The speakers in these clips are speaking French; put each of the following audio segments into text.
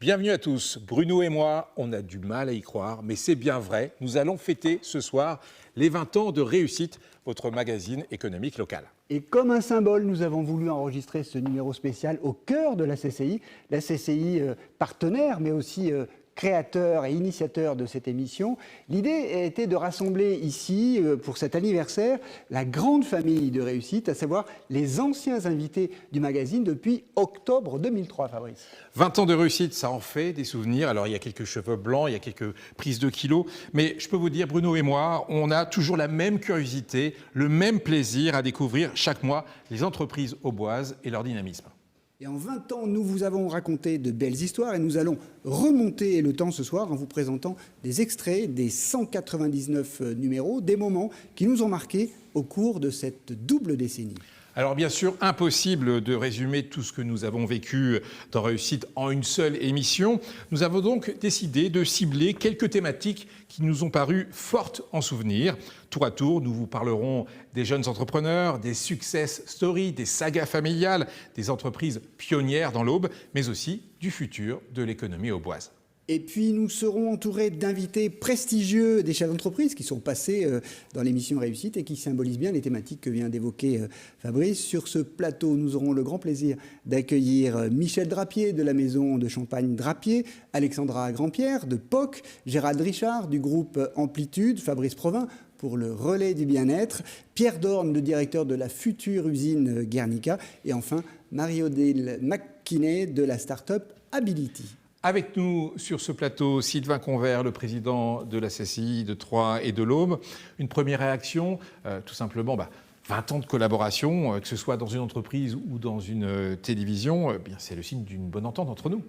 Bienvenue à tous. Bruno et moi, on a du mal à y croire, mais c'est bien vrai. Nous allons fêter ce soir les 20 ans de Réussite, votre magazine économique local. Et comme un symbole, nous avons voulu enregistrer ce numéro spécial au cœur de la CCI. La CCI partenaire, mais aussi créateur et initiateur de cette émission. L'idée était de rassembler ici, pour cet anniversaire, la grande famille de Réussite, à savoir les anciens invités du magazine depuis octobre 2003, Fabrice. 20 ans de Réussite, ça en fait des souvenirs. Alors, il y a quelques cheveux blancs, il y a quelques prises de kilos. Mais je peux vous dire, Bruno et moi, on a toujours la même curiosité, le même plaisir à découvrir chaque mois les entreprises auboises et leur dynamisme. Et en 20 ans, nous vous avons raconté de belles histoires et nous allons remonter le temps ce soir en vous présentant des extraits des 199 numéros, des moments qui nous ont marqués au cours de cette double décennie. Alors bien sûr, impossible de résumer tout ce que nous avons vécu dans Réussite en une seule émission. Nous avons donc décidé de cibler quelques thématiques qui nous ont paru fortes en souvenir. Tour à tour, nous vous parlerons des jeunes entrepreneurs, des success stories, des sagas familiales, des entreprises pionnières dans l'aube, mais aussi du futur de l'économie auboise. Et puis nous serons entourés d'invités prestigieux des chefs d'entreprise qui sont passés dans l'émission Réussite et qui symbolisent bien les thématiques que vient d'évoquer Fabrice. Sur ce plateau, nous aurons le grand plaisir d'accueillir Michel Drapier de la maison de champagne Drapier, Alexandra Grandpierre de POC, Gérald Richard du groupe Amplitude, Fabrice Provin pour le relais du bien-être, Pierre Dorn, le directeur de la future usine Guernica, et enfin Marie-Odile McKinney de la start-up Ability. Avec nous sur ce plateau, Sylvain Convert, le président de la CCI de Troyes et de l'Aube. Une première réaction, tout simplement, 20 ans de collaboration, que ce soit dans une entreprise ou dans une télévision, c'est le signe d'une bonne entente entre nous.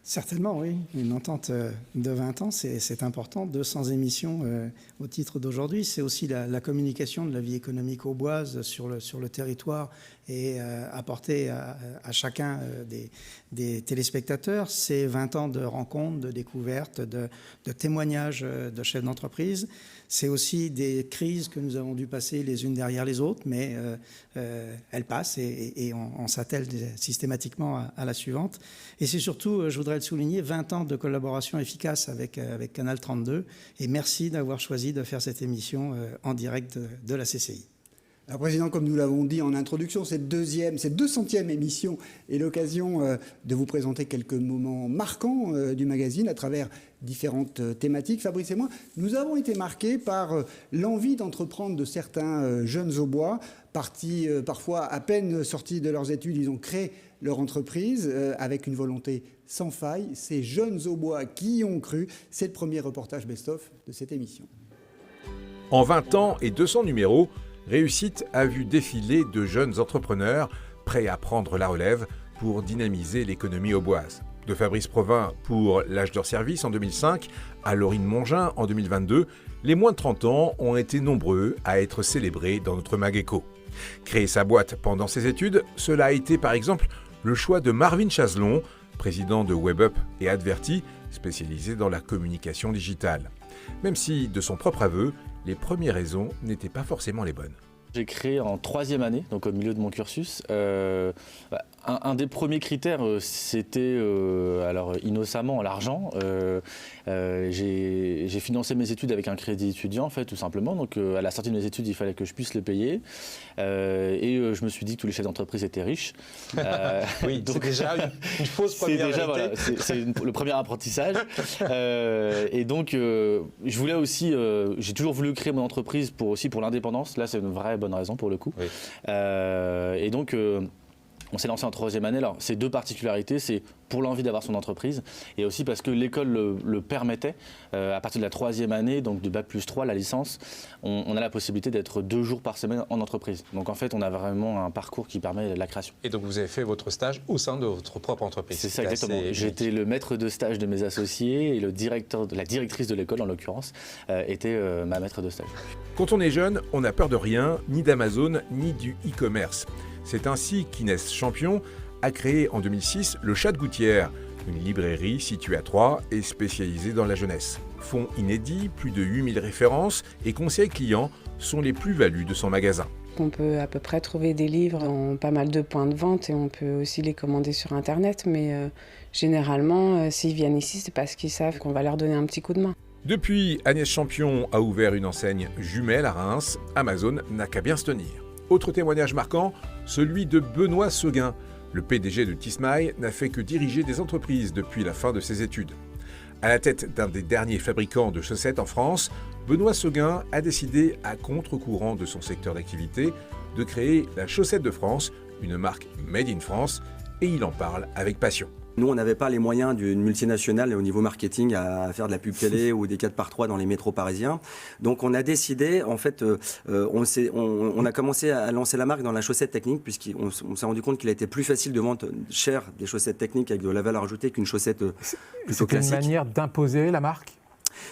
Certainement, oui. Une entente de 20 ans, c'est important. 200 émissions au titre d'aujourd'hui. C'est aussi la communication de la vie économique auboise sur le territoire et apporter à chacun des téléspectateurs. C'est 20 ans de rencontres, de découvertes, de témoignages de chefs d'entreprise. C'est aussi des crises que nous avons dû passer les unes derrière les autres, mais elles passent et on s'attelle systématiquement à la suivante. Et c'est surtout, je voudrais le souligner, 20 ans de collaboration efficace avec Canal 32. Et merci d'avoir choisi de faire cette émission en direct de la CCI. Alors, Président, comme nous l'avons dit en introduction, cette 200e émission est l'occasion de vous présenter quelques moments marquants du magazine à travers différentes thématiques. Fabrice et moi, nous avons été marqués par l'envie d'entreprendre de certains jeunes aubois, partis parfois à peine sortis de leurs études, ils ont créé leur entreprise avec une volonté sans faille. Ces jeunes aubois qui y ont cru, c'est le premier reportage best-of de cette émission. En 20 ans et 200 numéros, Réussite a vu défiler de jeunes entrepreneurs prêts à prendre la relève pour dynamiser l'économie auboise. De Fabrice Provin pour l'âge d'heure service en 2005 à Laurine Mongin en 2022, les moins de 30 ans ont été nombreux à être célébrés dans notre Mageco. Créer sa boîte pendant ses études, cela a été par exemple le choix de Marvin Chazelon, président de WebUp et Adverti, spécialisé dans la communication digitale. Même si, de son propre aveu, les premières raisons n'étaient pas forcément les bonnes. J'ai créé en 3e année, donc au milieu de mon cursus. Un des premiers critères, c'était, alors innocemment, l'argent. J'ai financé mes études avec un crédit étudiant, en fait, tout simplement. Donc à la sortie de mes études, il fallait que je puisse le payer. Et je me suis dit que tous les chefs d'entreprise étaient riches. Oui, donc c'est déjà une fausse première déjà, vérité. voilà, c'est le premier apprentissage. Et donc, je voulais aussi, j'ai toujours voulu créer mon entreprise pour l'indépendance. Là, c'est une vraie bonne raison pour le coup. Oui. Et donc, on s'est lancé en 3e année. Alors, c'est deux particularités. C'est pour l'envie d'avoir son entreprise et aussi parce que l'école le permettait. À partir de la 3e année, donc de Bac+3, la licence, on a la possibilité d'être 2 jours par semaine en entreprise. Donc, en fait, on a vraiment un parcours qui permet la création. Et donc, vous avez fait votre stage au sein de votre propre entreprise. C'est ça, exactement. J'étais le maître de stage de mes associés et la directrice de l'école, en l'occurrence, était ma maître de stage. Quand on est jeune, on n'a peur de rien, ni d'Amazon, ni du e-commerce. C'est ainsi qu'Inès Champion a créé en 2006 le Chat de Gouttière, une librairie située à Troyes et spécialisée dans la jeunesse. Fonds inédit, plus de 8000 références et conseils clients sont les plus-values de son magasin. On peut à peu près trouver des livres dans pas mal de points de vente et on peut aussi les commander sur Internet. Mais généralement, s'ils viennent ici, c'est parce qu'ils savent qu'on va leur donner un petit coup de main. Depuis, Agnès Champion a ouvert une enseigne jumelle à Reims. Amazon n'a qu'à bien se tenir. Autre témoignage marquant, celui de Benoît Seguin. Le PDG de Tismaï n'a fait que diriger des entreprises depuis la fin de ses études. À la tête d'un des derniers fabricants de chaussettes en France, Benoît Seguin a décidé, à contre-courant de son secteur d'activité, de créer la Chaussette de France, une marque made in France, et il en parle avec passion. Nous, on n'avait pas les moyens d'une multinationale au niveau marketing à faire de la pub télé ou des 4x3 dans les métros parisiens. Donc, on a décidé, en fait, on a commencé à lancer la marque dans la chaussette technique, puisqu'on s'est rendu compte qu'il était plus facile de vendre cher des chaussettes techniques avec de la valeur ajoutée qu'une chaussette plutôt classique. C'est une manière d'imposer la marque ?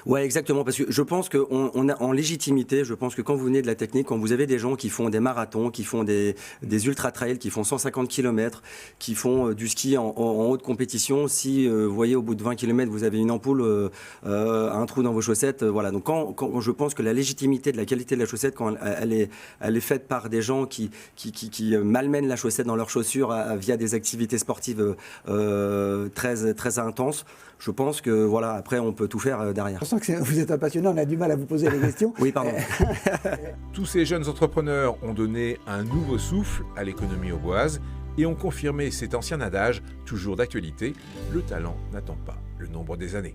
Ouais, exactement, parce que je pense qu'on a en légitimité, je pense que quand vous venez de la technique, quand vous avez des gens qui font des marathons, qui font des ultra-trails, qui font 150 km, qui font du ski en haute compétition, si vous voyez au bout de 20 km, vous avez une ampoule, un trou dans vos chaussettes, voilà. Donc quand je pense que la légitimité de la qualité de la chaussette, quand elle est faite par des gens qui malmènent la chaussette dans leurs chaussures via des activités sportives très, très intenses, je pense que voilà, après on peut tout faire derrière. Je sens que vous êtes un passionnant, on a du mal à vous poser les questions. Oui, pardon. Tous ces jeunes entrepreneurs ont donné un nouveau souffle à l'économie auboise et ont confirmé cet ancien adage, toujours d'actualité, le talent n'attend pas le nombre des années.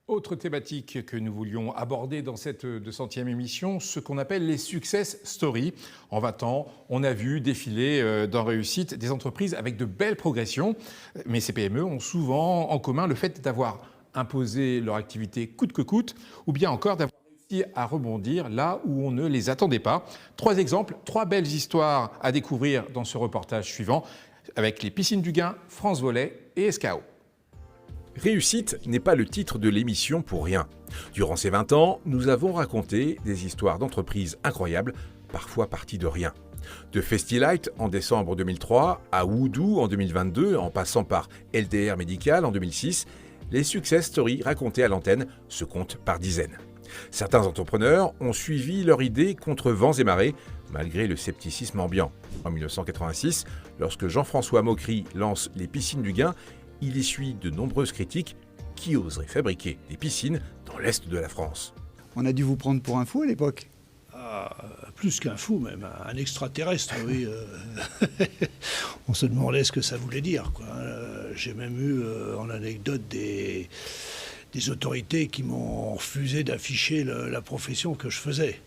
Autre thématique que nous voulions aborder dans cette 200e émission, ce qu'on appelle les success stories. En 20 ans, on a vu défiler dans Réussite des entreprises avec de belles progressions, mais ces PME ont souvent en commun le fait d'avoir imposé leur activité coûte que coûte, ou bien encore d'avoir réussi à rebondir là où on ne les attendait pas. 3 exemples, 3 belles histoires à découvrir dans ce reportage suivant, avec les Piscines du Gain, France Volley et SKO. Réussite n'est pas le titre de l'émission pour rien. Durant ces 20 ans, nous avons raconté des histoires d'entreprises incroyables, parfois parties de rien. De Festilight en décembre 2003 à Woodoo en 2022, en passant par LDR Médical en 2006, les success stories racontées à l'antenne se comptent par dizaines. Certains entrepreneurs ont suivi leur idée contre vents et marées, malgré le scepticisme ambiant. En 1986, lorsque Jean-François Maucry lance les Piscines du Gain, il essuie de nombreuses critiques. Qui oserait fabriquer des piscines dans l'Est de la France? On a dû vous prendre pour un fou à l'époque. Plus qu'un fou, même un extraterrestre, oui. On se demandait ce que ça voulait dire, quoi. J'ai même eu en anecdote des autorités qui m'ont refusé d'afficher la profession que je faisais.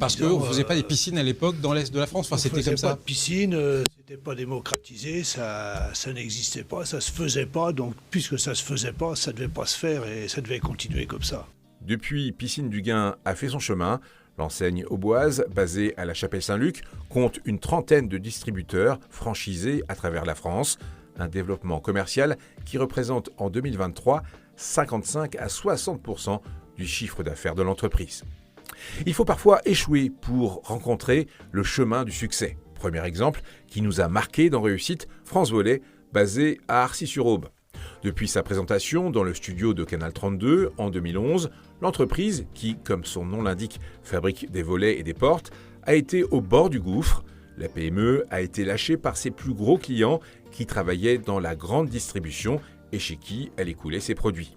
Parce qu'on ne faisait pas des piscines à l'époque dans l'Est de la France, enfin, c'était comme ça. On ne faisait pas de piscine, c'était pas démocratisé, ça n'existait pas, ça se faisait pas, donc puisque ça se faisait pas, ça devait pas se faire et ça devait continuer comme ça. Depuis, Piscines du Gain a fait son chemin. L'enseigne auboise, basée à la Chapelle-Saint-Luc, compte une trentaine de distributeurs franchisés à travers la France. Un développement commercial qui représente en 2023 55 à 60% du chiffre d'affaires de l'entreprise. Il faut parfois échouer pour rencontrer le chemin du succès. Premier exemple qui nous a marqué dans Réussite, France Volley, basée à Arcis-sur-Aube. Depuis sa présentation dans le studio de Canal 32 en 2011, l'entreprise, qui, comme son nom l'indique, fabrique des volets et des portes, a été au bord du gouffre. La PME a été lâchée par ses plus gros clients qui travaillaient dans la grande distribution et chez qui elle écoulait ses produits.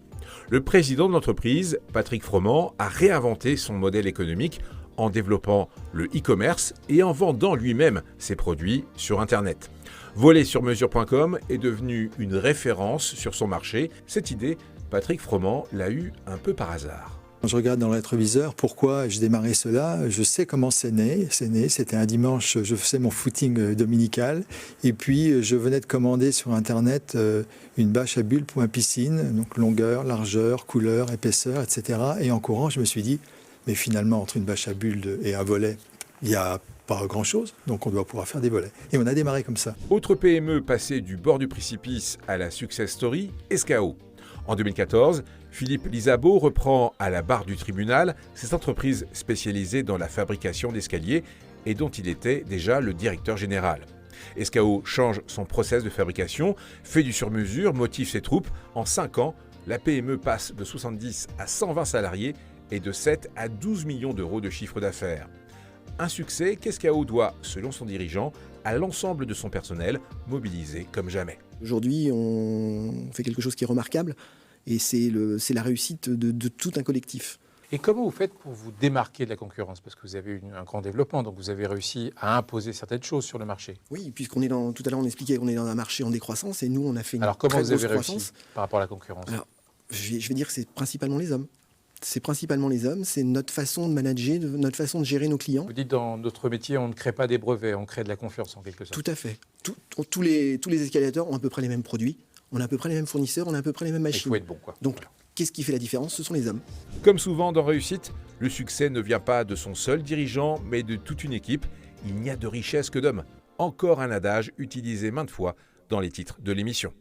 Le président de l'entreprise, Patrick Froment, a réinventé son modèle économique en développant le e-commerce et en vendant lui-même ses produits sur Internet. Voletsurmesure.com est devenu une référence sur son marché. Cette idée, Patrick Froment l'a eue un peu par hasard. Quand je regarde dans le rétroviseur, pourquoi j'ai démarré cela, je sais comment c'est né. C'était un dimanche, je faisais mon footing dominical. Et puis, je venais de commander sur Internet une bâche à bulles pour ma piscine. Donc, longueur, largeur, couleur, épaisseur, etc. Et en courant, je me suis dit, mais finalement, entre une bâche à bulles et un volet, il n'y a pas grand-chose. Donc, on doit pouvoir faire des volets. Et on a démarré comme ça. Autre PME passée du bord du précipice à la success story, SKO. En 2014, Philippe Lisabeau reprend à la barre du tribunal cette entreprise spécialisée dans la fabrication d'escaliers et dont il était déjà le directeur général. SKO change son process de fabrication, fait du sur-mesure, motive ses troupes. En 5 ans, la PME passe de 70 à 120 salariés et de 7 à 12 millions d'euros de chiffre d'affaires. Un succès qu'Escao doit, selon son dirigeant, à l'ensemble de son personnel mobilisé comme jamais. Aujourd'hui, on fait quelque chose qui est remarquable et c'est la réussite de tout un collectif. Et comment vous faites pour vous démarquer de la concurrence? Parce que vous avez eu un grand développement, donc vous avez réussi à imposer certaines choses sur le marché. Oui, puisqu'on est tout à l'heure on expliquait qu'on est dans un marché en décroissance et nous on a fait une Alors comment très vous avez grosse réussi croissance. par rapport à la concurrence? Alors, je vais dire que c'est principalement les hommes. C'est principalement les hommes, c'est notre façon de manager, notre façon de gérer nos clients. Vous dites dans notre métier, on ne crée pas des brevets, on crée de la confiance en quelque sorte. Tout à fait. Tous les escalators ont à peu près les mêmes produits, on a à peu près les mêmes fournisseurs, on a à peu près les mêmes machines. Il faut être bon, quoi. Donc, Voilà. qu'est-ce qui fait la différence? Ce sont les hommes. Comme souvent dans Réussite, le succès ne vient pas de son seul dirigeant, mais de toute une équipe. Il n'y a de richesse que d'hommes. Encore un adage utilisé maintes fois dans les titres de l'émission.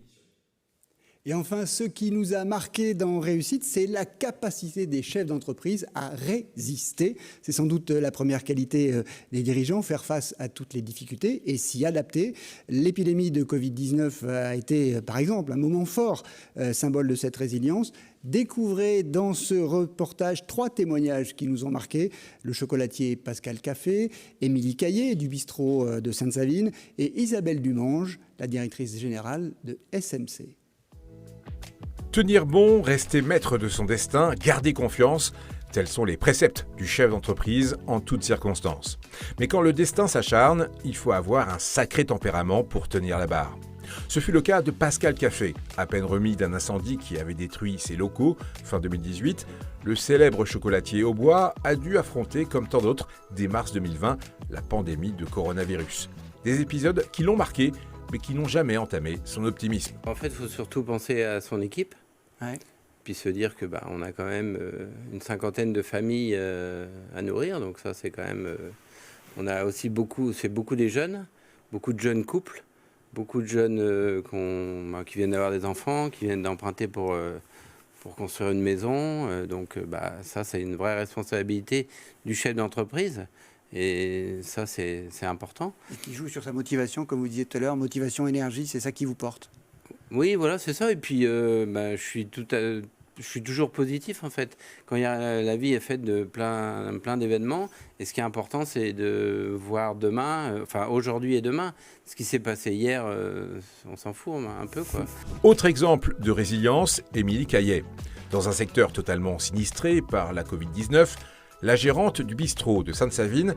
Et enfin, ce qui nous a marqué dans Réussite, c'est la capacité des chefs d'entreprise à résister. C'est sans doute la première qualité des dirigeants, faire face à toutes les difficultés et s'y adapter. L'épidémie de Covid-19 a été, par exemple, un moment fort, symbole de cette résilience. Découvrez dans ce reportage 3 témoignages qui nous ont marqués. Le chocolatier Pascal Café, Émilie Caillé du bistrot de Sainte-Savine et Isabelle Dumange, la directrice générale de SMC. Tenir bon, rester maître de son destin, garder confiance, tels sont les préceptes du chef d'entreprise en toutes circonstances. Mais quand le destin s'acharne, il faut avoir un sacré tempérament pour tenir la barre. Ce fut le cas de Pascal Café. À peine remis d'un incendie qui avait détruit ses locaux fin 2018, le célèbre chocolatier au bois a dû affronter, comme tant d'autres, dès mars 2020, la pandémie de coronavirus. Des épisodes qui l'ont marqué, mais qui n'ont jamais entamé son optimisme. En fait, il faut surtout penser à son équipe. Ouais. Puis se dire que on a quand même une 50aine de familles à nourrir, donc ça c'est quand même... on a aussi beaucoup des jeunes, beaucoup de jeunes couples, beaucoup de jeunes qui viennent d'avoir des enfants, qui viennent d'emprunter pour construire une maison, donc ça c'est une vraie responsabilité du chef d'entreprise. Et ça, c'est important. Et qui joue sur sa motivation, comme vous disiez tout à l'heure, motivation, énergie, c'est ça qui vous porte. Oui, voilà, c'est ça. Et puis, je suis toujours positif, en fait. Quand la vie est faite de plein d'événements, et ce qui est important, c'est de voir demain, aujourd'hui et demain. Ce qui s'est passé hier, on s'en fout un peu, quoi. Autre exemple de résilience, Émilie Caillet. Dans un secteur totalement sinistré par la Covid-19, la gérante du bistrot de Sainte-Savine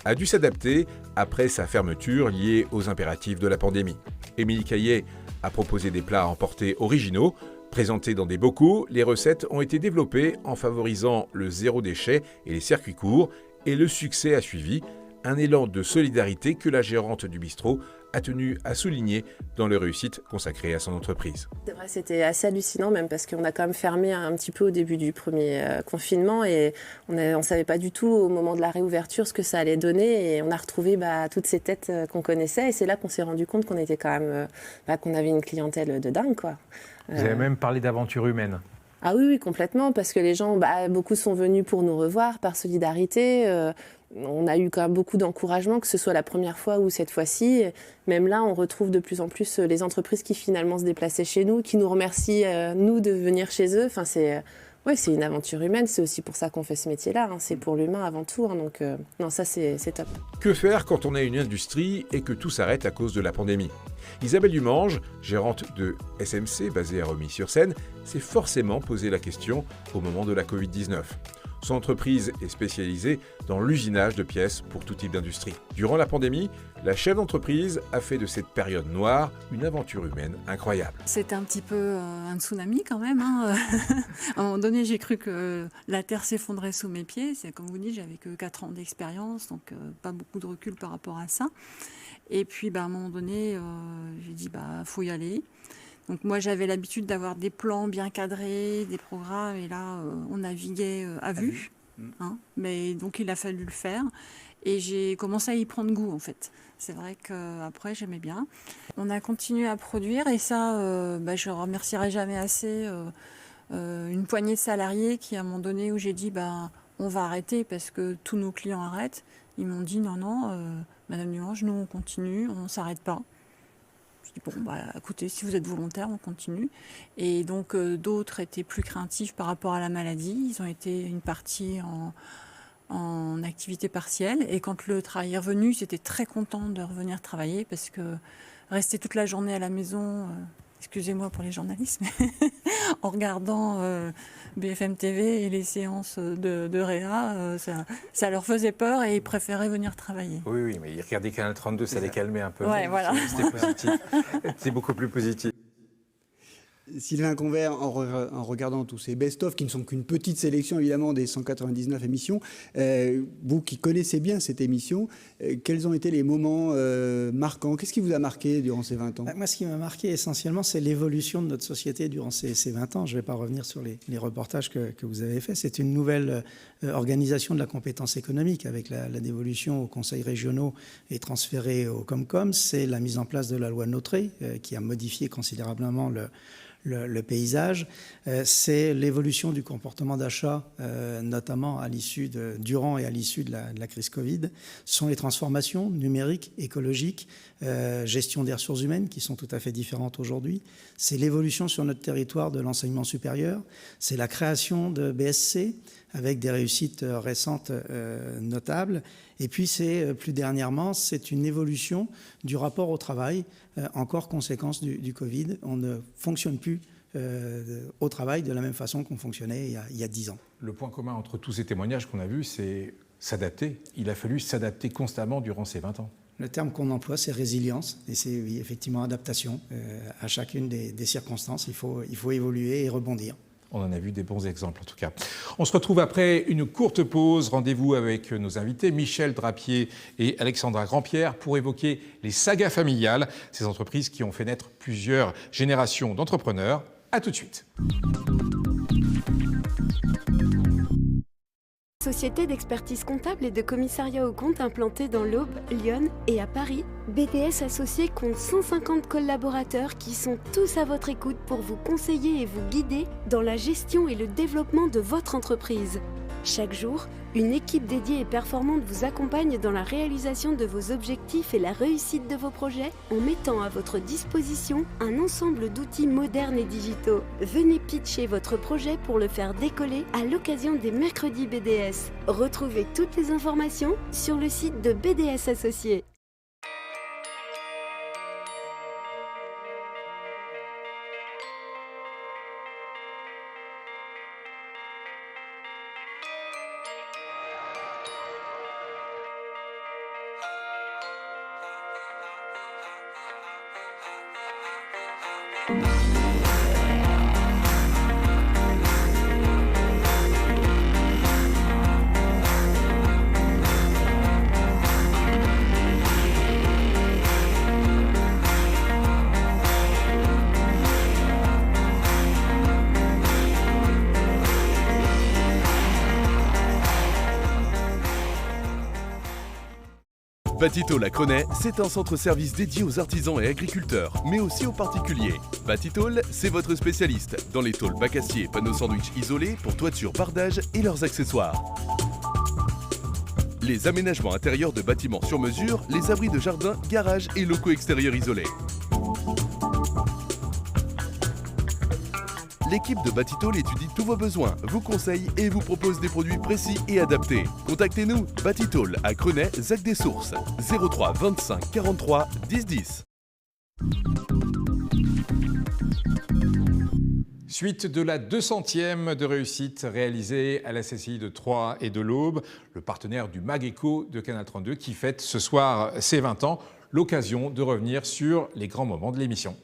a dû s'adapter après sa fermeture liée aux impératifs de la pandémie. Émilie Caillet a proposé des plats à emporter originaux. Présentés dans des bocaux, les recettes ont été développées en favorisant le zéro déchet et les circuits courts, et le succès a suivi, un élan de solidarité que la gérante du bistrot a tenu à souligner dans le Réussite consacré à son entreprise. C'est vrai, c'était assez hallucinant même parce qu'on a quand même fermé un petit peu au début du premier confinement et on ne savait pas du tout au moment de la réouverture ce que ça allait donner et on a retrouvé toutes ces têtes qu'on connaissait et c'est là qu'on s'est rendu compte qu'on était quand même, qu'on avait une clientèle de dingue, quoi. Vous avez même parlé d'aventure humaine. Ah oui, complètement, parce que les gens, beaucoup sont venus pour nous revoir par solidarité. On a eu quand même beaucoup d'encouragement, que ce soit la première fois ou cette fois-ci. Même là, on retrouve de plus en plus les entreprises qui finalement se déplaçaient chez nous, qui nous remercient, nous, de venir chez eux. Enfin, c'est une aventure humaine. C'est aussi pour ça qu'on fait ce métier-là. C'est pour l'humain avant tout. Donc, non, ça, c'est top. Que faire quand on a une industrie et que tout s'arrête à cause de la pandémie ? Isabelle Dumange, gérante de SMC, basée à Romilly-sur-Seine, s'est forcément posé la question au moment de la Covid-19. Son entreprise est spécialisée dans l'usinage de pièces pour tout type d'industrie. Durant la pandémie, la chef d'entreprise a fait de cette période noire une aventure humaine incroyable. C'était un petit peu un tsunami quand même. À un moment donné, j'ai cru que la terre s'effondrait sous mes pieds. C'est comme vous dites, j'avais que 4 ans d'expérience, donc pas beaucoup de recul par rapport à ça. Et puis, à un moment donné, j'ai dit, faut y aller. Donc moi, j'avais l'habitude d'avoir des plans bien cadrés, des programmes, et là, on naviguait à vue. Mais donc, il a fallu le faire. Et j'ai commencé à y prendre goût, en fait. C'est vrai qu'après, j'aimais bien. On a continué à produire, et ça, je ne remercierai jamais assez une poignée de salariés qui, à un moment donné, où j'ai dit, on va arrêter parce que tous nos clients arrêtent. Ils m'ont dit, non, Madame Dumange, nous, on continue, on ne s'arrête pas. Je dis, écoutez, si vous êtes volontaire, on continue. Et donc, d'autres étaient plus craintifs par rapport à la maladie. Ils ont été une partie en activité partielle. Et quand le travail est revenu, ils étaient très contents de revenir travailler parce que rester toute la journée à la maison, excusez-moi pour les journalistes, mais en regardant BFM TV et les séances de Réa, ça leur faisait peur et ils préféraient venir travailler. Oui, mais ils regardaient Canal 32, ça les calmait un peu. Ouais, voilà. C'était positif. C'est beaucoup plus positif. Sylvain Convert, en regardant tous ces best-of, qui ne sont qu'une petite sélection évidemment des 199 émissions, vous qui connaissez bien cette émission, quels ont été les moments marquants? Qu'est-ce qui vous a marqué durant ces 20 ans? Moi, ce qui m'a marqué essentiellement, c'est l'évolution de notre société durant ces 20 ans. Je ne vais pas revenir sur les reportages que vous avez faits. C'est une nouvelle organisation de la compétence économique avec la dévolution aux conseils régionaux et transférée au Comcom. C'est la mise en place de la loi Notré qui a modifié considérablement le paysage. C'est l'évolution du comportement d'achat, notamment durant et à l'issue de la crise Covid. Ce sont les transformations numériques, écologiques, gestion des ressources humaines qui sont tout à fait différentes aujourd'hui. C'est l'évolution sur notre territoire de l'enseignement supérieur. C'est la création de BSC avec des réussites récentes notables. Et puis, plus dernièrement, c'est une évolution du rapport au travail, encore conséquence du Covid. On ne fonctionne plus au travail de la même façon qu'on fonctionnait il y a 10 ans. Le point commun entre tous ces témoignages qu'on a vus, c'est s'adapter. Il a fallu s'adapter constamment durant ces 20 ans. Le terme qu'on emploie, c'est résilience, et c'est oui, effectivement adaptation. À chacune des circonstances, il faut évoluer et rebondir. On en a vu des bons exemples en tout cas. On se retrouve après une courte pause. Rendez-vous avec nos invités Michel Drapier et Alexandra Grandpierre pour évoquer les sagas familiales, ces entreprises qui ont fait naître plusieurs générations d'entrepreneurs. A tout de suite. Société d'expertise comptable et de commissariat aux comptes implantée dans l'Aube, Lyon et à Paris, BDS Associés compte 150 collaborateurs qui sont tous à votre écoute pour vous conseiller et vous guider dans la gestion et le développement de votre entreprise. Chaque jour, une équipe dédiée et performante vous accompagne dans la réalisation de vos objectifs et la réussite de vos projets en mettant à votre disposition un ensemble d'outils modernes et digitaux. Venez pitcher votre projet pour le faire décoller à l'occasion des mercredis BDS. Retrouvez toutes les informations sur le site de BDS Associés. Batitol à Crenay, c'est un centre-service dédié aux artisans et agriculteurs, mais aussi aux particuliers. Batitol, c'est votre spécialiste dans les tôles bac acier, panneaux sandwich isolés pour toiture, bardage et leurs accessoires. Les aménagements intérieurs de bâtiments sur mesure, les abris de jardin, garages et locaux extérieurs isolés. L'équipe de Batitol étudie tous vos besoins, vous conseille et vous propose des produits précis et adaptés. Contactez-nous, Batitol à Crenay, Zac des Sources, 03 25 43 10 10. Suite de la 200e de réussite réalisée à la CCI de Troyes et de l'Aube, le partenaire du MagEco de Canal 32 qui fête ce soir ses 20 ans, l'occasion de revenir sur les grands moments de l'émission.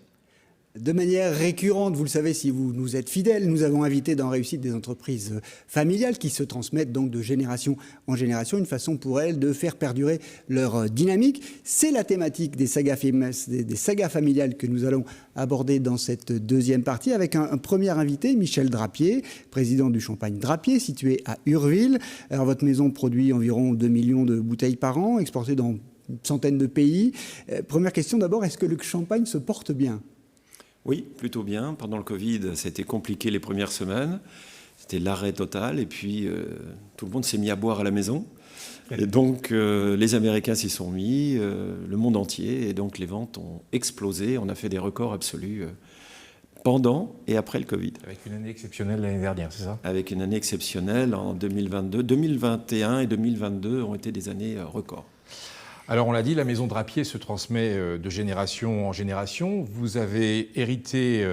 De manière récurrente, vous le savez si vous nous êtes fidèles, nous avons invité dans Réussite des entreprises familiales qui se transmettent donc de génération en génération, une façon pour elles de faire perdurer leur dynamique. C'est la thématique des sagas familiales que nous allons aborder dans cette deuxième partie avec un premier invité, Michel Drapier, président du Champagne Drapier, situé à Urville. Alors, votre maison produit environ 2 millions de bouteilles par an, exportées dans une centaine de pays. Première question d'abord, est-ce que le champagne se porte bien ? Oui, plutôt bien. Pendant le Covid, c'était compliqué les premières semaines. C'était l'arrêt total. Et puis, tout le monde s'est mis à boire à la maison. Et donc, les Américains s'y sont mis, le monde entier. Et donc, les ventes ont explosé. On a fait des records absolus pendant et après le Covid. Avec une année exceptionnelle l'année dernière, c'est ça? Avec une année exceptionnelle en 2022. 2021 et 2022 ont été des années records. Alors on l'a dit, la maison Drapier se transmet de génération en génération. Vous avez hérité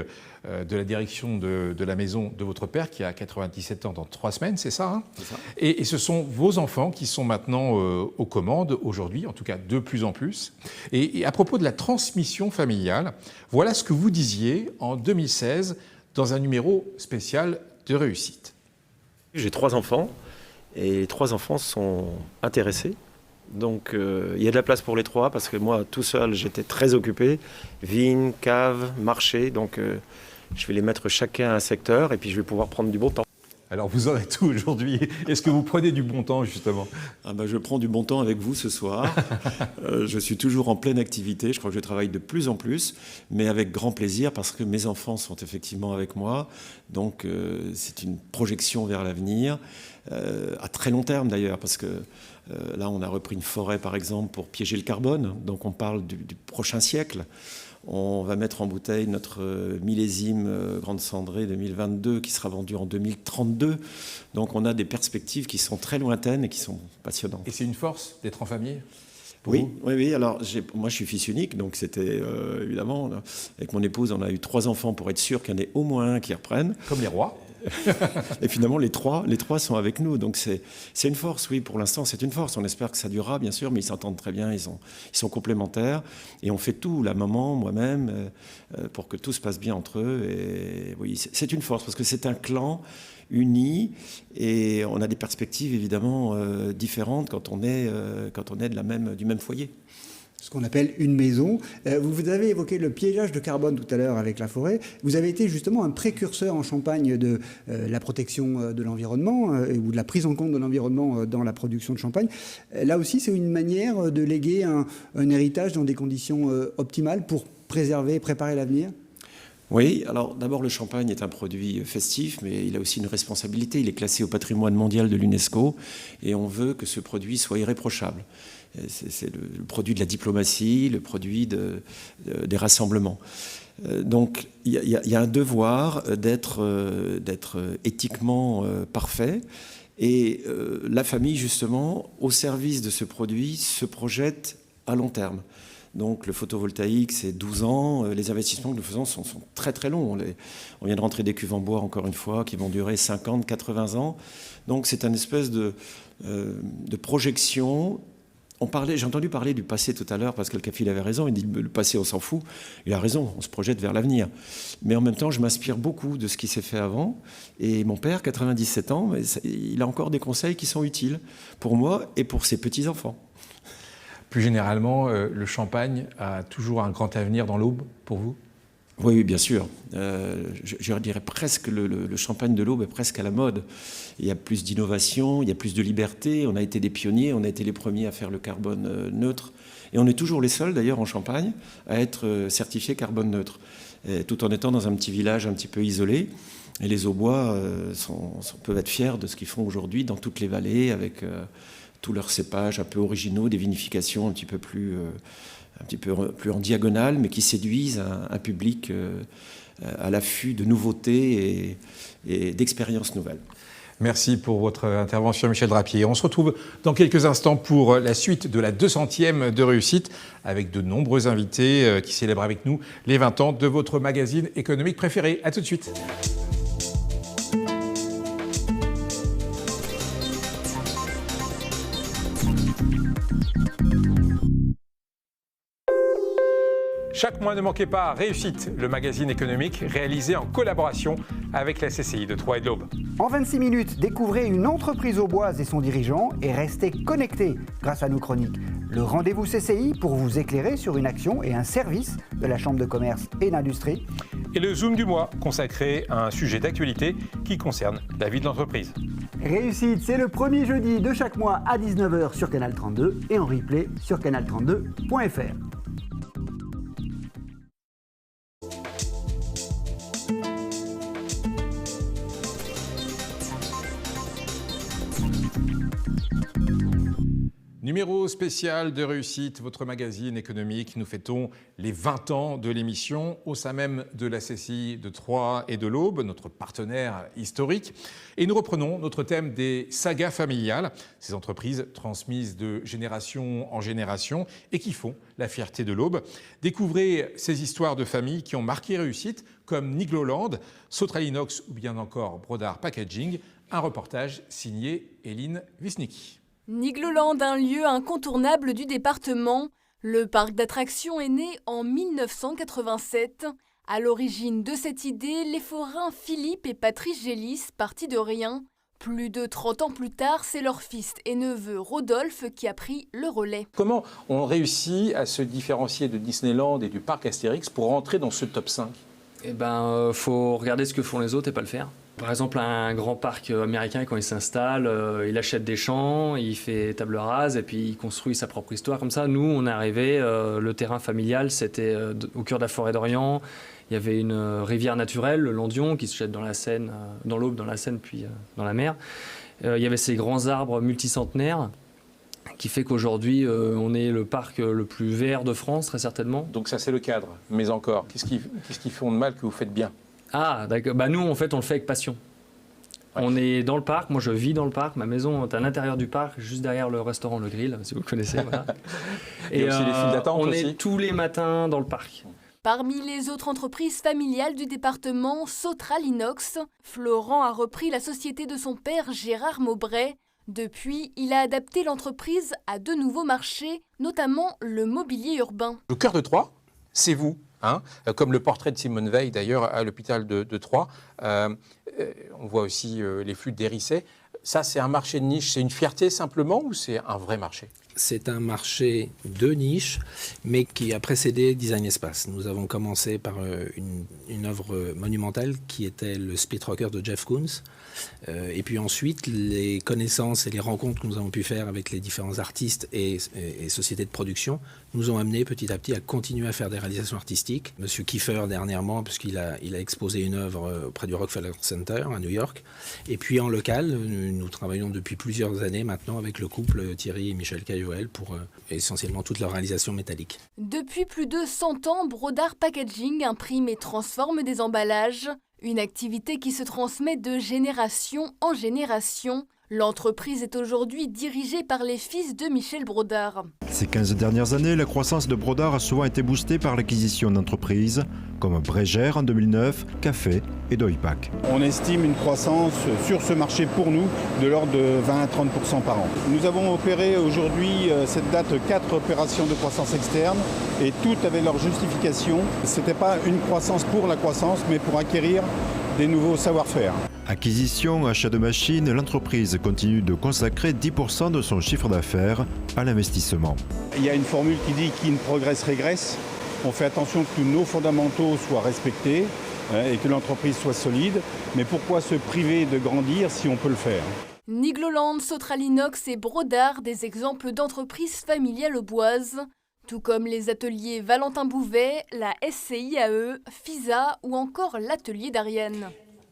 de la direction de la maison de votre père qui a 97 ans dans 3 semaines, c'est ça, hein? C'est ça. Et ce sont vos enfants qui sont maintenant aux commandes aujourd'hui, en tout cas de plus en plus. Et à propos de la transmission familiale, voilà ce que vous disiez en 2016 dans un numéro spécial de Réussite. J'ai 3 enfants et les 3 enfants sont intéressés. Donc il y a de la place pour les 3 parce que moi tout seul j'étais très occupé, vigne, cave, marché, donc je vais les mettre chacun à un secteur et puis je vais pouvoir prendre du bon temps. Alors vous en êtes où aujourd'hui? Est-ce que vous prenez du bon temps justement? Je prends du bon temps avec vous ce soir. Je suis toujours en pleine activité, je crois que je travaille de plus en plus, mais avec grand plaisir parce que mes enfants sont effectivement avec moi, donc c'est une projection vers l'avenir, à très long terme d'ailleurs, parce que là, on a repris une forêt, par exemple, pour piéger le carbone. Donc, on parle du prochain siècle. On va mettre en bouteille notre millésime Grande Cendrée 2022 qui sera vendu en 2032. Donc, on a des perspectives qui sont très lointaines et qui sont passionnantes. Et c'est une force d'être en famille? Oui. Alors, moi, je suis fils unique, donc c'était évidemment... Avec mon épouse, on a eu 3 enfants pour être sûr qu'il y en ait au moins un qui reprenne. Comme les rois. Et finalement, les trois sont avec nous. Donc, c'est une force, oui, pour l'instant, c'est une force. On espère que ça durera, bien sûr, mais ils s'entendent très bien, ils sont complémentaires. Et on fait tout, la maman, moi-même, pour que tout se passe bien entre eux. Et oui, c'est une force, parce que c'est un clan uni et on a des perspectives, évidemment, différentes quand on est du même foyer. Ce qu'on appelle une maison. Vous avez évoqué le piégeage de carbone tout à l'heure avec la forêt. Vous avez été justement un précurseur en Champagne de la protection de l'environnement ou de la prise en compte de l'environnement dans la production de champagne. Là aussi, c'est une manière de léguer un héritage dans des conditions optimales pour préserver et préparer l'avenir? Oui, alors d'abord le champagne est un produit festif, mais il a aussi une responsabilité. Il est classé au patrimoine mondial de l'UNESCO et on veut que ce produit soit irréprochable. C'est le produit de la diplomatie, le produit des rassemblements. Donc il y a un devoir d'être éthiquement parfait. Et la famille, justement, au service de ce produit, se projette à long terme. Donc le photovoltaïque, c'est 12 ans. Les investissements que nous faisons sont très très longs. On vient de rentrer des cuves en bois, encore une fois, qui vont durer 50, 80 ans. Donc c'est une espèce de projection. J'ai entendu parler du passé tout à l'heure, Pascal Cafi avait raison, il dit le passé on s'en fout. Il a raison, on se projette vers l'avenir. Mais en même temps, je m'inspire beaucoup de ce qui s'est fait avant. Et mon père, 97 ans, il a encore des conseils qui sont utiles pour moi et pour ses petits-enfants. Plus généralement, le champagne a toujours un grand avenir dans l'Aube pour vous? Oui, bien sûr. Je dirais presque le champagne de l'Aube est presque à la mode. Il y a plus d'innovation, il y a plus de liberté. On a été des pionniers, on a été les premiers à faire le carbone neutre. Et on est toujours les seuls, d'ailleurs, en Champagne, à être certifiés carbone neutre, tout en étant dans un petit village un petit peu isolé. Et les Aubois peuvent être fiers de ce qu'ils font aujourd'hui dans toutes les vallées, avec tous leurs cépages un peu originaux, des vinifications un petit peu plus en diagonale, mais qui séduisent un public à l'affût de nouveautés et d'expériences nouvelles. Merci pour votre intervention, Michel Drapier. On se retrouve dans quelques instants pour la suite de la 200e de Réussite, avec de nombreux invités qui célèbrent avec nous les 20 ans de votre magazine économique préféré. À tout de suite. Chaque mois, ne manquez pas Réussite, le magazine économique réalisé en collaboration avec la CCI de Troyes et de l'Aube. En 26 minutes, découvrez une entreprise auboise et son dirigeant et restez connectés grâce à nos chroniques. Le rendez-vous CCI pour vous éclairer sur une action et un service de la Chambre de commerce et d'industrie. Et le Zoom du mois, consacré à un sujet d'actualité qui concerne la vie de l'entreprise. Réussite, c'est le premier jeudi de chaque mois à 19h sur Canal 32 et en replay sur canal32.fr. Numéro spécial de Réussite, votre magazine économique. Nous fêtons les 20 ans de l'émission au sein même de la CCI de Troyes et de l'Aube, notre partenaire historique. Et nous reprenons notre thème des sagas familiales, ces entreprises transmises de génération en génération et qui font la fierté de l'Aube. Découvrez ces histoires de famille qui ont marqué Réussite, comme Nigloland, Sotralinox ou bien encore Brodart Packaging. Un reportage signé Eline Wisnicki. Nigloland, un lieu incontournable du département. Le parc d'attractions est né en 1987. À l'origine de cette idée, les forains Philippe et Patrice Gélis, partis de rien. Plus de 30 ans plus tard, c'est leur fils et neveu Rodolphe qui a pris le relais. Comment on réussit à se différencier de Disneyland et du parc Astérix pour rentrer dans ce top 5 ? Eh ben, faut regarder ce que font les autres et pas le faire. Par exemple, un grand parc américain, quand il s'installe, il achète des champs, il fait table rase et puis il construit sa propre histoire. Comme ça, nous, on est arrivé, le terrain familial, c'était au cœur de la forêt d'Orient. Il y avait une rivière naturelle, le Landion, qui se jette dans la Seine, dans l'Aube, dans la Seine, puis dans la mer. Il y avait ces grands arbres multicentenaires qui fait qu'aujourd'hui, on est le parc le plus vert de France, très certainement. Donc ça, c'est le cadre. Mais encore, qu'est-ce qui font de mal que vous faites bien ? Ah, d'accord. Bah, nous, en fait, on le fait avec passion. Ouais. On est dans le parc. Moi, je vis dans le parc. Ma maison est à l'intérieur du parc, juste derrière le restaurant Le Grill, si vous connaissez. Voilà. Et aussi les files d'attente on aussi. est tous les matins dans le parc. Parmi les autres entreprises familiales du département, Sotralinox, Florent a repris la société de son père Gérard Maubray. Depuis, il a adapté l'entreprise à de nouveaux marchés, notamment le mobilier urbain. Le cœur de Troyes, c'est vous. Comme le portrait de Simone Veil d'ailleurs à l'hôpital de Troyes. On voit aussi les flûtes d'Hérissé. Ça, c'est un marché de niche, c'est une fierté simplement ou c'est un vrai marché ? C'est un marché de niche, mais qui a précédé Design Espace. Nous avons commencé par une œuvre monumentale qui était le Split Rocker de Jeff Koons. Et puis ensuite, les connaissances et les rencontres que nous avons pu faire avec les différents artistes et sociétés de production nous ont amené petit à petit à continuer à faire des réalisations artistiques. Monsieur Kiefer dernièrement, puisqu'il a exposé une œuvre près du Rockefeller Center à New York. Et puis en local, nous travaillons depuis plusieurs années maintenant avec le couple Thierry et Michel Caillouel pour essentiellement toute leur réalisation métallique. Depuis plus de 100 ans, Brodart Packaging imprime et transforme des emballages. Une activité qui se transmet de génération en génération. L'entreprise est aujourd'hui dirigée par les fils de Michel Brodart. Ces 15 dernières années, la croissance de Brodart a souvent été boostée par l'acquisition d'entreprises comme Brégère en 2009, Café et Doipac. On estime une croissance sur ce marché pour nous de l'ordre de 20 à 30% par an. Nous avons opéré aujourd'hui, cette date, 4 opérations de croissance externe et toutes avaient leur justification. Ce n'était pas une croissance pour la croissance, mais pour acquérir des nouveaux savoir-faire. Acquisition, achat de machines, l'entreprise continue de consacrer 10% de son chiffre d'affaires à l'investissement. Il y a une formule qui dit qui ne progresse régresse. On fait attention que tous nos fondamentaux soient respectés et que l'entreprise soit solide. Mais pourquoi se priver de grandir si on peut le faire ? Nigloland, Sotralinox et Brodart, des exemples d'entreprises familiales auboises. Tout comme les ateliers Valentin Bouvet, la SCIAE, FISA ou encore l'atelier d'Ariane.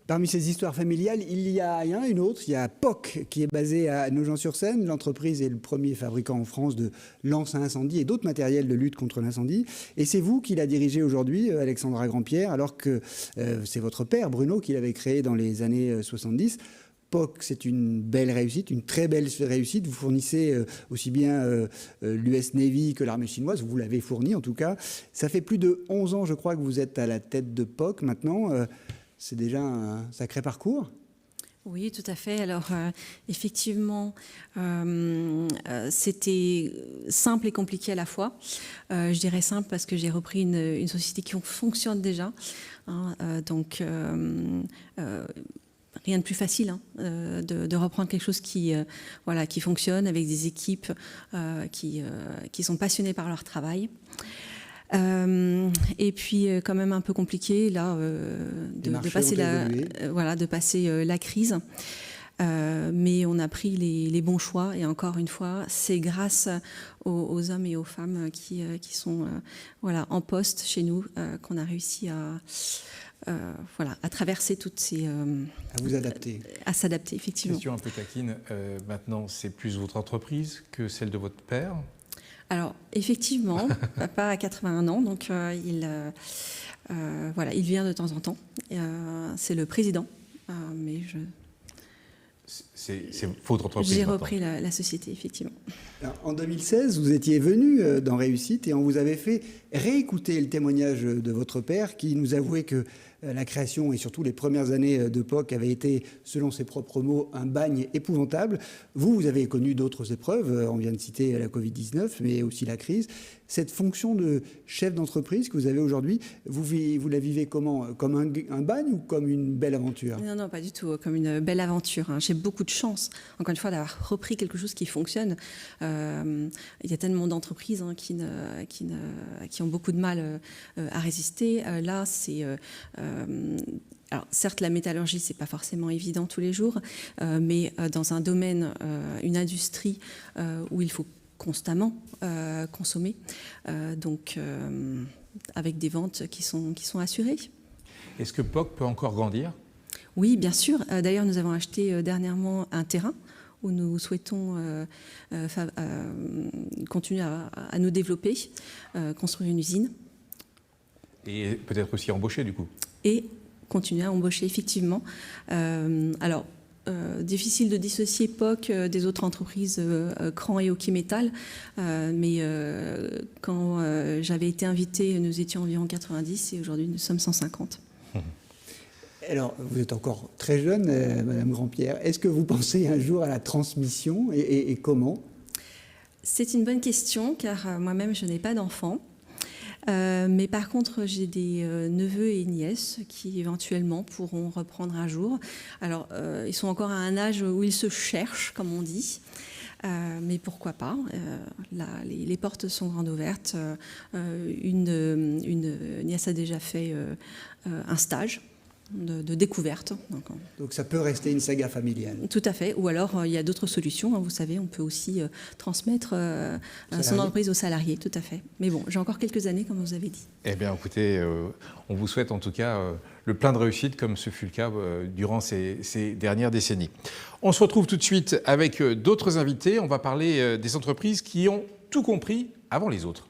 Parmi ces histoires familiales, il y en a une autre. Il y a POC qui est basée à Nogent-sur-Seine. L'entreprise est le premier fabricant en France de lances à incendie et d'autres matériels de lutte contre l'incendie. Et c'est vous qui la dirigez aujourd'hui, Alexandra Grandpierre, alors que c'est votre père, Bruno, qui l'avait créé dans les années 70. POC, c'est une belle réussite, une très belle réussite. Vous fournissez aussi bien l'US Navy que l'armée chinoise. Vous l'avez fourni en tout cas. Ça fait plus de 11 ans, je crois, que vous êtes à la tête de POC maintenant. C'est déjà un sacré parcours. Oui, tout à fait. Alors, effectivement, c'était simple et compliqué à la fois. Je dirais simple parce que j'ai repris une société qui fonctionne déjà. Donc, rien de plus facile de reprendre quelque chose qui fonctionne avec des équipes qui sont passionnées par leur travail. Et puis quand même un peu compliqué là de passer la crise. Mais on a pris les bons choix, et encore une fois, c'est grâce aux hommes et aux femmes qui sont en poste chez nous qu'on a réussi à traverser toutes ces... à vous adapter. À s'adapter, effectivement. Question un peu taquine, maintenant c'est plus votre entreprise que celle de votre père? Alors, effectivement, papa a 81 ans, donc il vient de temps en temps. C'est le président, mais c'est votre entreprise. J'ai repris la société, effectivement. Alors, en 2016, vous étiez venu dans Réussite et on vous avait fait réécouter le témoignage de votre père qui nous avouait que la création et surtout les premières années de POC avaient été, selon ses propres mots, un bagne épouvantable. Vous avez connu d'autres épreuves, on vient de citer la Covid-19, mais aussi la crise. Cette fonction de chef d'entreprise que vous avez aujourd'hui, vous la vivez comment? Comme un bagne ou comme une belle aventure? Non, pas du tout, comme une belle aventure. J'ai beaucoup de chance, encore une fois, d'avoir repris quelque chose qui fonctionne. Il y a tellement d'entreprises qui ont beaucoup de mal à résister. Là, c'est... alors, certes, la métallurgie, c'est pas forcément évident tous les jours, mais dans un domaine, une industrie où il faut constamment consommer, avec des ventes qui sont assurées. Est-ce que POC peut encore grandir? Oui, bien sûr. D'ailleurs, nous avons acheté dernièrement un terrain où nous souhaitons continuer à nous développer, construire une usine. Et peut-être aussi embaucher, du coup. Et continuer à embaucher, effectivement. Difficile de dissocier POC des autres entreprises Cran et Okimetal, mais quand j'avais été invitée, nous étions environ 90 et aujourd'hui nous sommes 150. Alors, vous êtes encore très jeune, Madame Grandpierre. Est-ce que vous pensez un jour à la transmission et comment? C'est une bonne question, car moi-même, je n'ai pas d'enfant. Mais par contre, j'ai des neveux et nièces qui éventuellement pourront reprendre un jour. Alors, ils sont encore à un âge où ils se cherchent, comme on dit. Mais pourquoi pas? Les portes sont grandes ouvertes. Une nièce a déjà fait un stage de découverte. Donc ça peut rester une saga familiale. Tout à fait. Ou alors il y a d'autres solutions. Vous savez, on peut aussi transmettre son entreprise aux salariés. Tout à fait. Mais bon, j'ai encore quelques années, comme vous avez dit. Eh bien, écoutez, on vous souhaite en tout cas le plein de réussite, comme ce fut le cas durant ces dernières décennies. On se retrouve tout de suite avec d'autres invités. On va parler des entreprises qui ont tout compris avant les autres.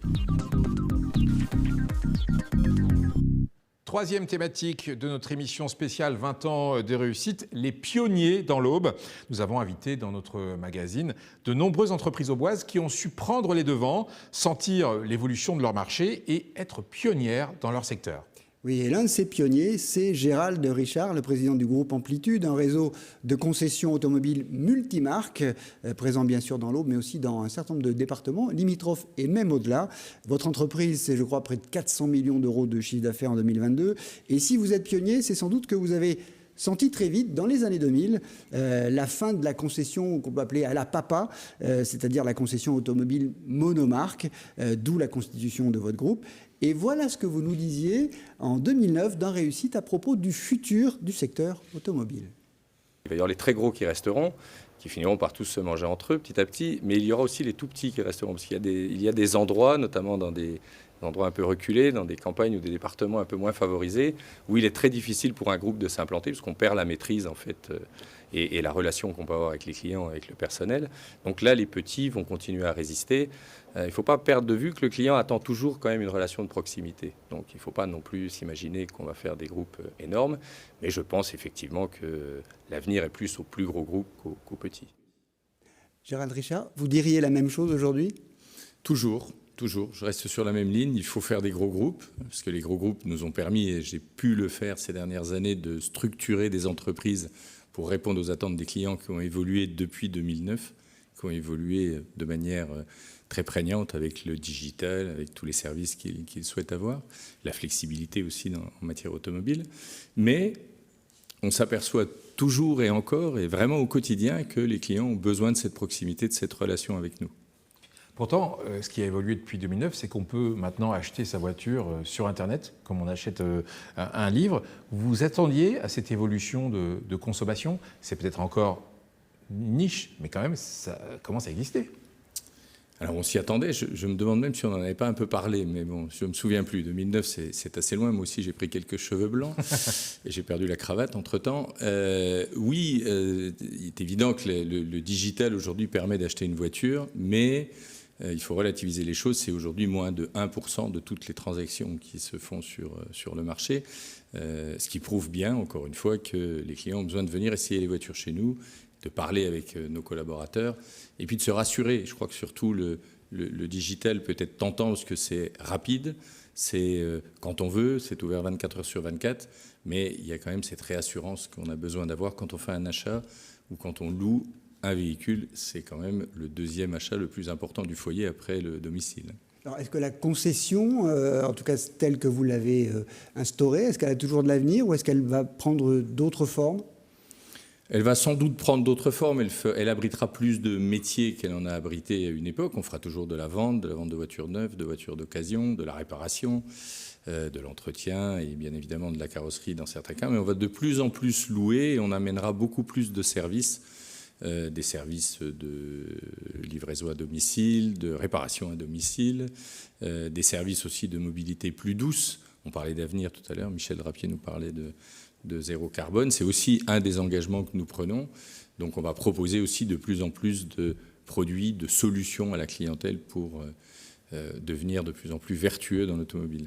Troisième thématique de notre émission spéciale 20 ans de réussite, les pionniers dans l'Aube. Nous avons invité dans notre magazine de nombreuses entreprises auboises qui ont su prendre les devants, sentir l'évolution de leur marché et être pionnières dans leur secteur. Oui, et l'un de ces pionniers, c'est Gérald Richard, le président du groupe Amplitude, un réseau de concessions automobiles multimarques, présent bien sûr dans l'Aube, mais aussi dans un certain nombre de départements, limitrophes et même au-delà. Votre entreprise, c'est je crois près de 400 millions d'euros de chiffre d'affaires en 2022. Et si vous êtes pionnier, c'est sans doute que vous avez senti très vite, dans les années 2000, la fin de la concession qu'on peut appeler à la papa, c'est-à-dire la concession automobile monomarque, d'où la constitution de votre groupe. Et voilà ce que vous nous disiez en 2009 dans Réussite à propos du futur du secteur automobile. Il va y avoir les très gros qui resteront, qui finiront par tous se manger entre eux petit à petit, mais il y aura aussi les tout petits qui resteront, parce qu'il y a des endroits, notamment dans des endroits un peu reculés, dans des campagnes ou des départements un peu moins favorisés, où il est très difficile pour un groupe de s'implanter, parce qu'on perd la maîtrise en fait, et la relation qu'on peut avoir avec les clients, avec le personnel. Donc là, les petits vont continuer à résister. Il ne faut pas perdre de vue que le client attend toujours quand même une relation de proximité. Donc il ne faut pas non plus s'imaginer qu'on va faire des groupes énormes, mais je pense effectivement que l'avenir est plus aux plus gros groupes qu'aux petits. Gérald Richard, vous diriez la même chose aujourd'hui? Toujours. Toujours, je reste sur la même ligne, il faut faire des gros groupes, parce que les gros groupes nous ont permis, et j'ai pu le faire ces dernières années, de structurer des entreprises pour répondre aux attentes des clients qui ont évolué depuis 2009, qui ont évolué de manière très prégnante avec le digital, avec tous les services qu'ils souhaitent avoir, la flexibilité aussi en matière automobile. Mais on s'aperçoit toujours et encore, et vraiment au quotidien, que les clients ont besoin de cette proximité, de cette relation avec nous. Pourtant, ce qui a évolué depuis 2009, c'est qu'on peut maintenant acheter sa voiture sur Internet, comme on achète un livre. Vous attendiez à cette évolution de consommation? C'est peut-être encore niche, mais quand même, ça commence à exister. Alors on s'y attendait, je me demande même si on n'en avait pas un peu parlé, mais bon, je ne me souviens plus. 2009, c'est assez loin, moi aussi j'ai pris quelques cheveux blancs et j'ai perdu la cravate entre-temps. Oui, il est évident que le digital aujourd'hui permet d'acheter une voiture, mais il faut relativiser les choses, c'est aujourd'hui moins de 1% de toutes les transactions qui se font sur le marché, ce qui prouve bien, encore une fois, que les clients ont besoin de venir essayer les voitures chez nous, de parler avec nos collaborateurs et puis de se rassurer. Je crois que surtout le digital peut être tentant parce que c'est rapide, c'est quand on veut, c'est ouvert 24 heures sur 24, mais il y a quand même cette réassurance qu'on a besoin d'avoir quand on fait un achat ou quand on loue un véhicule. C'est quand même le deuxième achat le plus important du foyer après le domicile. Alors, est-ce que la concession, en tout cas telle que vous l'avez instaurée, est-ce qu'elle a toujours de l'avenir ou est-ce qu'elle va prendre d'autres formes ? Elle va sans doute prendre d'autres formes, elle abritera plus de métiers qu'elle en a abrité à une époque. On fera toujours de la vente de voitures neuves, de voitures d'occasion, de la réparation, de l'entretien et bien évidemment de la carrosserie dans certains cas. Mais on va de plus en plus louer et on amènera beaucoup plus de services, des services de livraison à domicile, de réparation à domicile, des services aussi de mobilité plus douce. On parlait d'avenir tout à l'heure, Michel Drapier nous parlait de zéro carbone, c'est aussi un des engagements que nous prenons. Donc on va proposer aussi de plus en plus de produits, de solutions à la clientèle pour devenir de plus en plus vertueux dans l'automobile.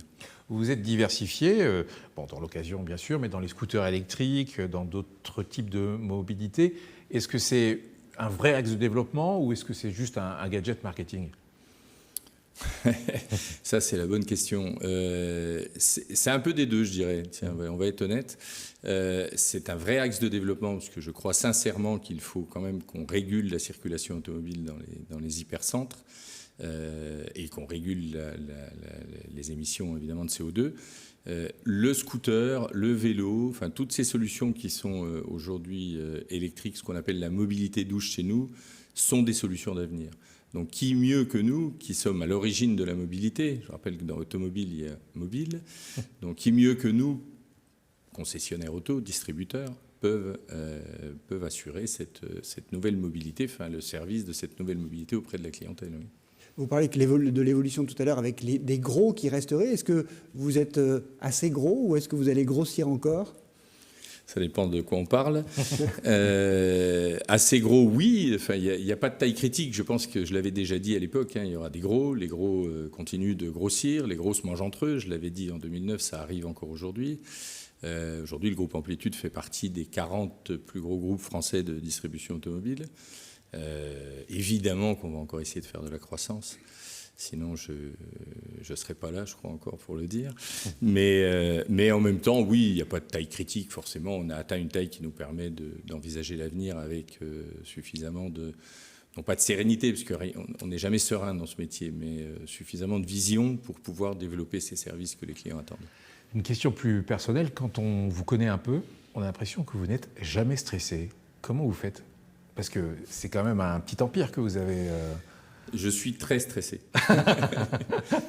Vous êtes diversifié, dans l'occasion bien sûr, mais dans les scooters électriques, dans d'autres types de mobilité. Est-ce que c'est un vrai axe de développement ou est-ce que c'est juste un gadget marketing ? Ça, c'est la bonne question. C'est un peu des deux, je dirais. Tiens, on va être honnête. C'est un vrai axe de développement parce que je crois sincèrement qu'il faut quand même qu'on régule la circulation automobile dans les hypercentres et qu'on régule les émissions évidemment de CO2. Le scooter, le vélo, enfin toutes ces solutions qui sont aujourd'hui électriques, ce qu'on appelle la mobilité douce chez nous, sont des solutions d'avenir. Donc qui mieux que nous, qui sommes à l'origine de la mobilité, je rappelle que dans l'automobile, il y a mobile, donc qui mieux que nous, concessionnaires auto, distributeurs, peuvent assurer cette nouvelle mobilité, enfin le service de cette nouvelle mobilité auprès de la clientèle. Oui. Vous parlez de l'évolution tout à l'heure avec des gros qui resteraient. Est-ce que vous êtes assez gros ou est-ce que vous allez grossir encore ? Ça dépend de quoi on parle. Assez gros, oui. Enfin, il n'y a pas de taille critique. Je pense que je l'avais déjà dit à l'époque. Il y aura des gros. Les gros continuent de grossir. Les gros se mangent entre eux. Je l'avais dit en 2009. Ça arrive encore aujourd'hui. Aujourd'hui, le groupe Amplitude fait partie des 40 plus gros groupes français de distribution automobile. Évidemment qu'on va encore essayer de faire de la croissance. Sinon, je ne serais pas là, je crois encore, pour le dire. Mais en même temps, oui, il n'y a pas de taille critique, forcément. On a atteint une taille qui nous permet d'envisager l'avenir avec suffisamment non pas de sérénité, parce qu'on n'est jamais serein dans ce métier, mais suffisamment de vision pour pouvoir développer ces services que les clients attendent. Une question plus personnelle, quand on vous connaît un peu, on a l'impression que vous n'êtes jamais stressé. Comment vous faites ? Parce que c'est quand même un petit empire que vous avez... Je suis très stressé.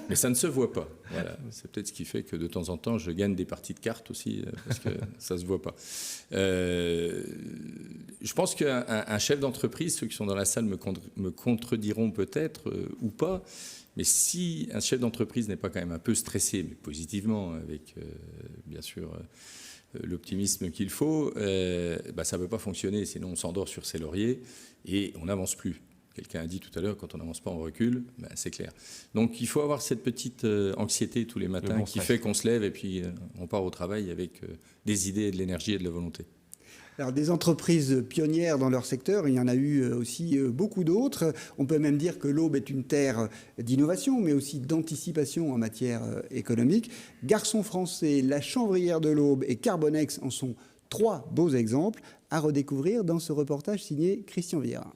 Mais ça ne se voit pas. Voilà. C'est peut-être ce qui fait que de temps en temps, je gagne des parties de cartes aussi, parce que ça ne se voit pas. Je pense qu'un chef d'entreprise, ceux qui sont dans la salle me contrediront peut-être ou pas, mais si un chef d'entreprise n'est pas quand même un peu stressé, mais positivement, avec bien sûr l'optimisme qu'il faut, ça ne peut pas fonctionner, sinon on s'endort sur ses lauriers et on n'avance plus. Quelqu'un a dit tout à l'heure, quand on n'avance pas, on recule, c'est clair. Donc il faut avoir cette petite anxiété tous les matins qui fait qu'on se lève et puis on part au travail avec des idées, de l'énergie et de la volonté. Alors, des entreprises pionnières dans leur secteur, il y en a eu aussi beaucoup d'autres. On peut même dire que l'Aube est une terre d'innovation, mais aussi d'anticipation en matière économique. Garçon français, la Chanvrière de l'Aube et Carbonex en sont 3 beaux exemples à redécouvrir dans ce reportage signé Christian Vieira.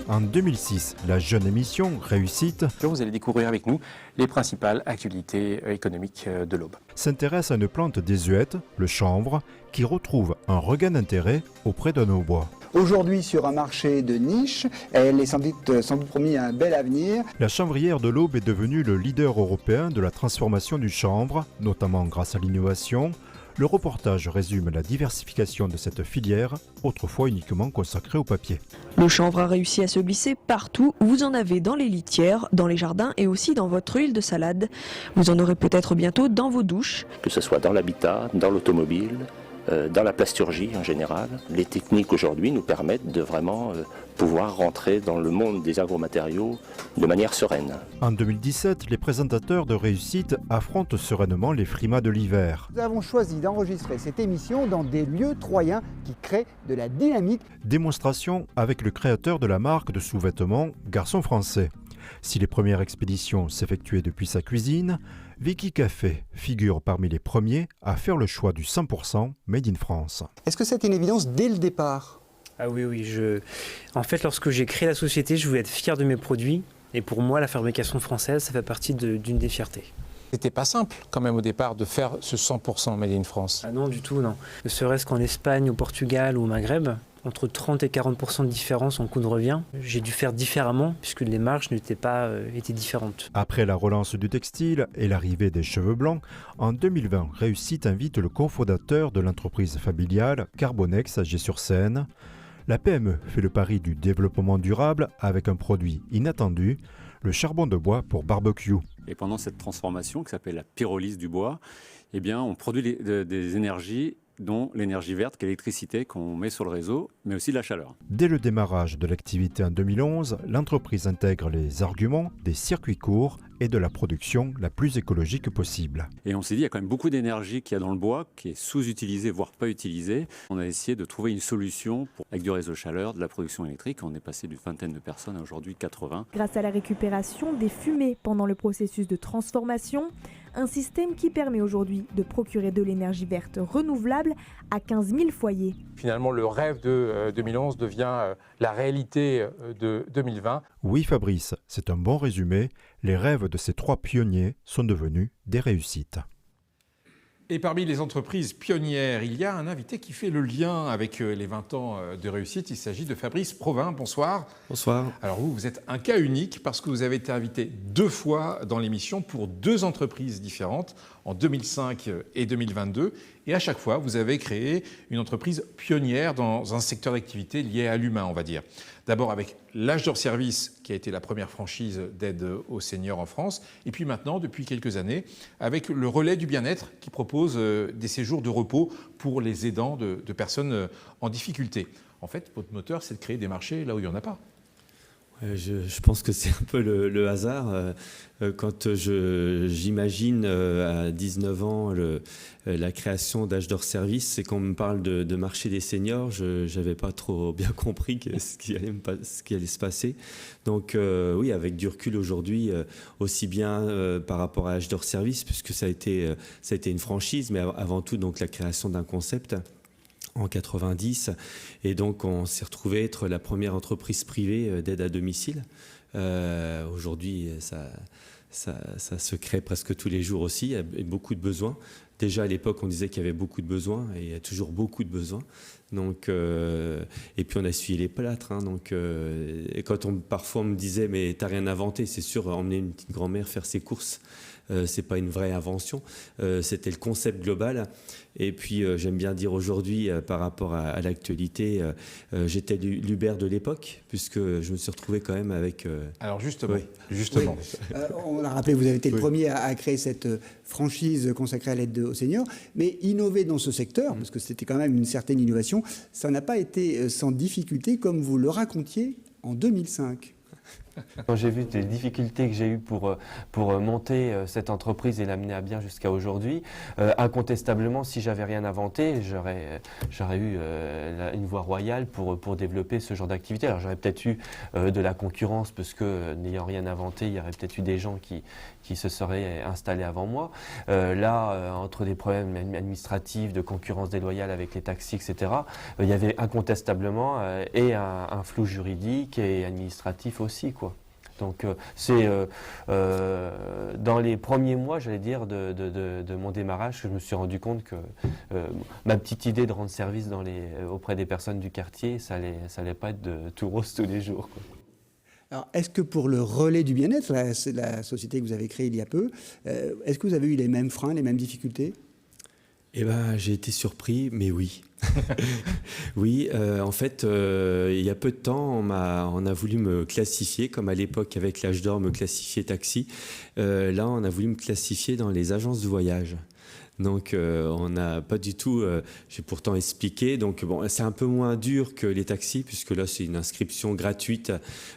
En 2006, la jeune émission Réussite, vous allez découvrir avec nous les principales actualités économiques de l'Aube. S'intéresse à une plante désuète, le chanvre, qui retrouve un regain d'intérêt auprès de nos bois. Aujourd'hui, sur un marché de niche, elle est sans doute promis un bel avenir. La Chanvrière de l'Aube est devenue le leader européen de la transformation du chanvre, notamment grâce à l'innovation, Le reportage résume la diversification de cette filière, autrefois uniquement consacrée au papier. Le chanvre a réussi à se glisser partout. Vous en avez dans les litières, dans les jardins et aussi dans votre huile de salade. Vous en aurez peut-être bientôt dans vos douches. Que ce soit dans l'habitat, dans l'automobile, dans la plasturgie en général. Les techniques aujourd'hui nous permettent de vraiment pouvoir rentrer dans le monde des agromatériaux de manière sereine. En 2017, les présentateurs de Réussite affrontent sereinement les frimas de l'hiver. Nous avons choisi d'enregistrer cette émission dans des lieux troyens qui créent de la dynamique. Démonstration avec le créateur de la marque de sous-vêtements Garçon Français. Si les premières expéditions s'effectuaient depuis sa cuisine, Vicky Café figure parmi les premiers à faire le choix du 100% Made in France. Est-ce que c'était une évidence dès le départ ? Ah oui, en fait, lorsque j'ai créé la société, je voulais être fier de mes produits. Et pour moi, la fabrication française, ça fait partie d'une des fiertés. C'était pas simple quand même au départ de faire ce 100% Made in France. Ah non, du tout, non. Ne serait-ce qu'en Espagne, au Portugal ou au Maghreb, entre 30 et 40% de différence en coût de revient. J'ai dû faire différemment puisque les marges étaient différentes. Après la relance du textile et l'arrivée des cheveux blancs, en 2020, Réussite invite le cofondateur de l'entreprise familiale Carbonex à Gai-sur-Seine. La PME fait le pari du développement durable avec un produit inattendu, le charbon de bois pour barbecue. Et pendant cette transformation qui s'appelle la pyrolyse du bois, eh bien, on produit des énergies dont l'énergie verte, qui est l'électricité qu'on met sur le réseau, mais aussi de la chaleur. Dès le démarrage de l'activité en 2011, l'entreprise intègre les arguments des circuits courts et de la production la plus écologique possible. Et on s'est dit, il y a quand même beaucoup d'énergie qu'il y a dans le bois, qui est sous-utilisée, voire pas utilisée. On a essayé de trouver une solution avec du réseau chaleur, de la production électrique. On est passé d'une vingtaine de personnes à aujourd'hui 80. Grâce à la récupération des fumées pendant le processus de transformation, un système qui permet aujourd'hui de procurer de l'énergie verte renouvelable à 15 000 foyers. Finalement, le rêve de 2011 devient la réalité de 2020. Oui, Fabrice, c'est un bon résumé. Les rêves de ces trois pionniers sont devenus des réussites. Et parmi les entreprises pionnières, il y a un invité qui fait le lien avec les 20 ans de Réussite. Il s'agit de Fabrice Provin. Bonsoir. Bonsoir. Alors vous êtes un cas unique parce que vous avez été invité 2 fois dans l'émission pour 2 entreprises différentes, en 2005 et 2022. Et à chaque fois, vous avez créé une entreprise pionnière dans un secteur d'activité lié à l'humain, on va dire. D'abord avec l'Âge d'Or Service, qui a été la première franchise d'aide aux seniors en France. Et puis maintenant, depuis quelques années, avec le Relais du Bien-être, qui propose des séjours de repos pour les aidants de personnes en difficulté. En fait, votre moteur, c'est de créer des marchés là où il n'y en a pas. Je pense que c'est un peu le hasard. Quand j'imagine à 19 ans la création d'Âge d'Or Service, et qu'on me parle de marché des seniors, je n'avais pas trop bien compris ce qui allait se passer. Donc oui, avec du recul aujourd'hui, aussi bien par rapport à Âge d'Or Service, puisque ça a été une franchise, mais avant tout donc la création d'un concept en 90, et donc on s'est retrouvé être la première entreprise privée d'aide à domicile. Aujourd'hui, ça se crée presque tous les jours aussi, il y a beaucoup de besoins. Déjà à l'époque, on disait qu'il y avait beaucoup de besoins, et il y a toujours beaucoup de besoins. Donc, et puis on a essuyé les plâtres. Et quand parfois on me disait mais t'as rien inventé, c'est sûr, emmener une petite grand-mère faire ses courses, c'est pas une vraie invention. C'était le concept global. Et puis j'aime bien dire aujourd'hui, par rapport à l'actualité, j'étais l'Uber de l'époque, puisque je me suis retrouvé quand même avec. Alors justement. Oui. On l'a rappelé, vous avez été le premier à créer cette franchise consacrée à l'aide aux seniors, mais innover dans ce secteur, parce que c'était quand même une certaine innovation, ça n'a pas été sans difficulté, comme vous le racontiez en 2005. Quand j'ai vu les difficultés que j'ai eues pour monter cette entreprise et l'amener à bien jusqu'à aujourd'hui, incontestablement, si j'avais rien inventé, j'aurais eu une voie royale pour développer ce genre d'activité. Alors j'aurais peut-être eu de la concurrence, parce que n'ayant rien inventé, il y aurait peut-être eu des gens qui se seraient installés avant moi. Entre des problèmes administratifs, de concurrence déloyale avec les taxis, etc., il y avait incontestablement et un flou juridique et administratif aussi, quoi. Donc c'est dans les premiers mois, j'allais dire, de mon démarrage, que je me suis rendu compte que ma petite idée de rendre service auprès des personnes du quartier, ça allait pas être de tout rose tous les jours, quoi. Alors, est-ce que pour le Relais du Bien-être, la société que vous avez créée il y a peu, est-ce que vous avez eu les mêmes freins, les mêmes difficultés ? Eh ben, j'ai été surpris, mais oui. Oui, en fait, il y a peu de temps, on a voulu me classifier, comme à l'époque avec l'âge d'or, me classifier taxi. Là, on a voulu me classifier dans les agences de voyage. Donc, on n'a pas du tout... j'ai pourtant expliqué. Donc, bon, c'est un peu moins dur que les taxis, puisque là, c'est une inscription gratuite,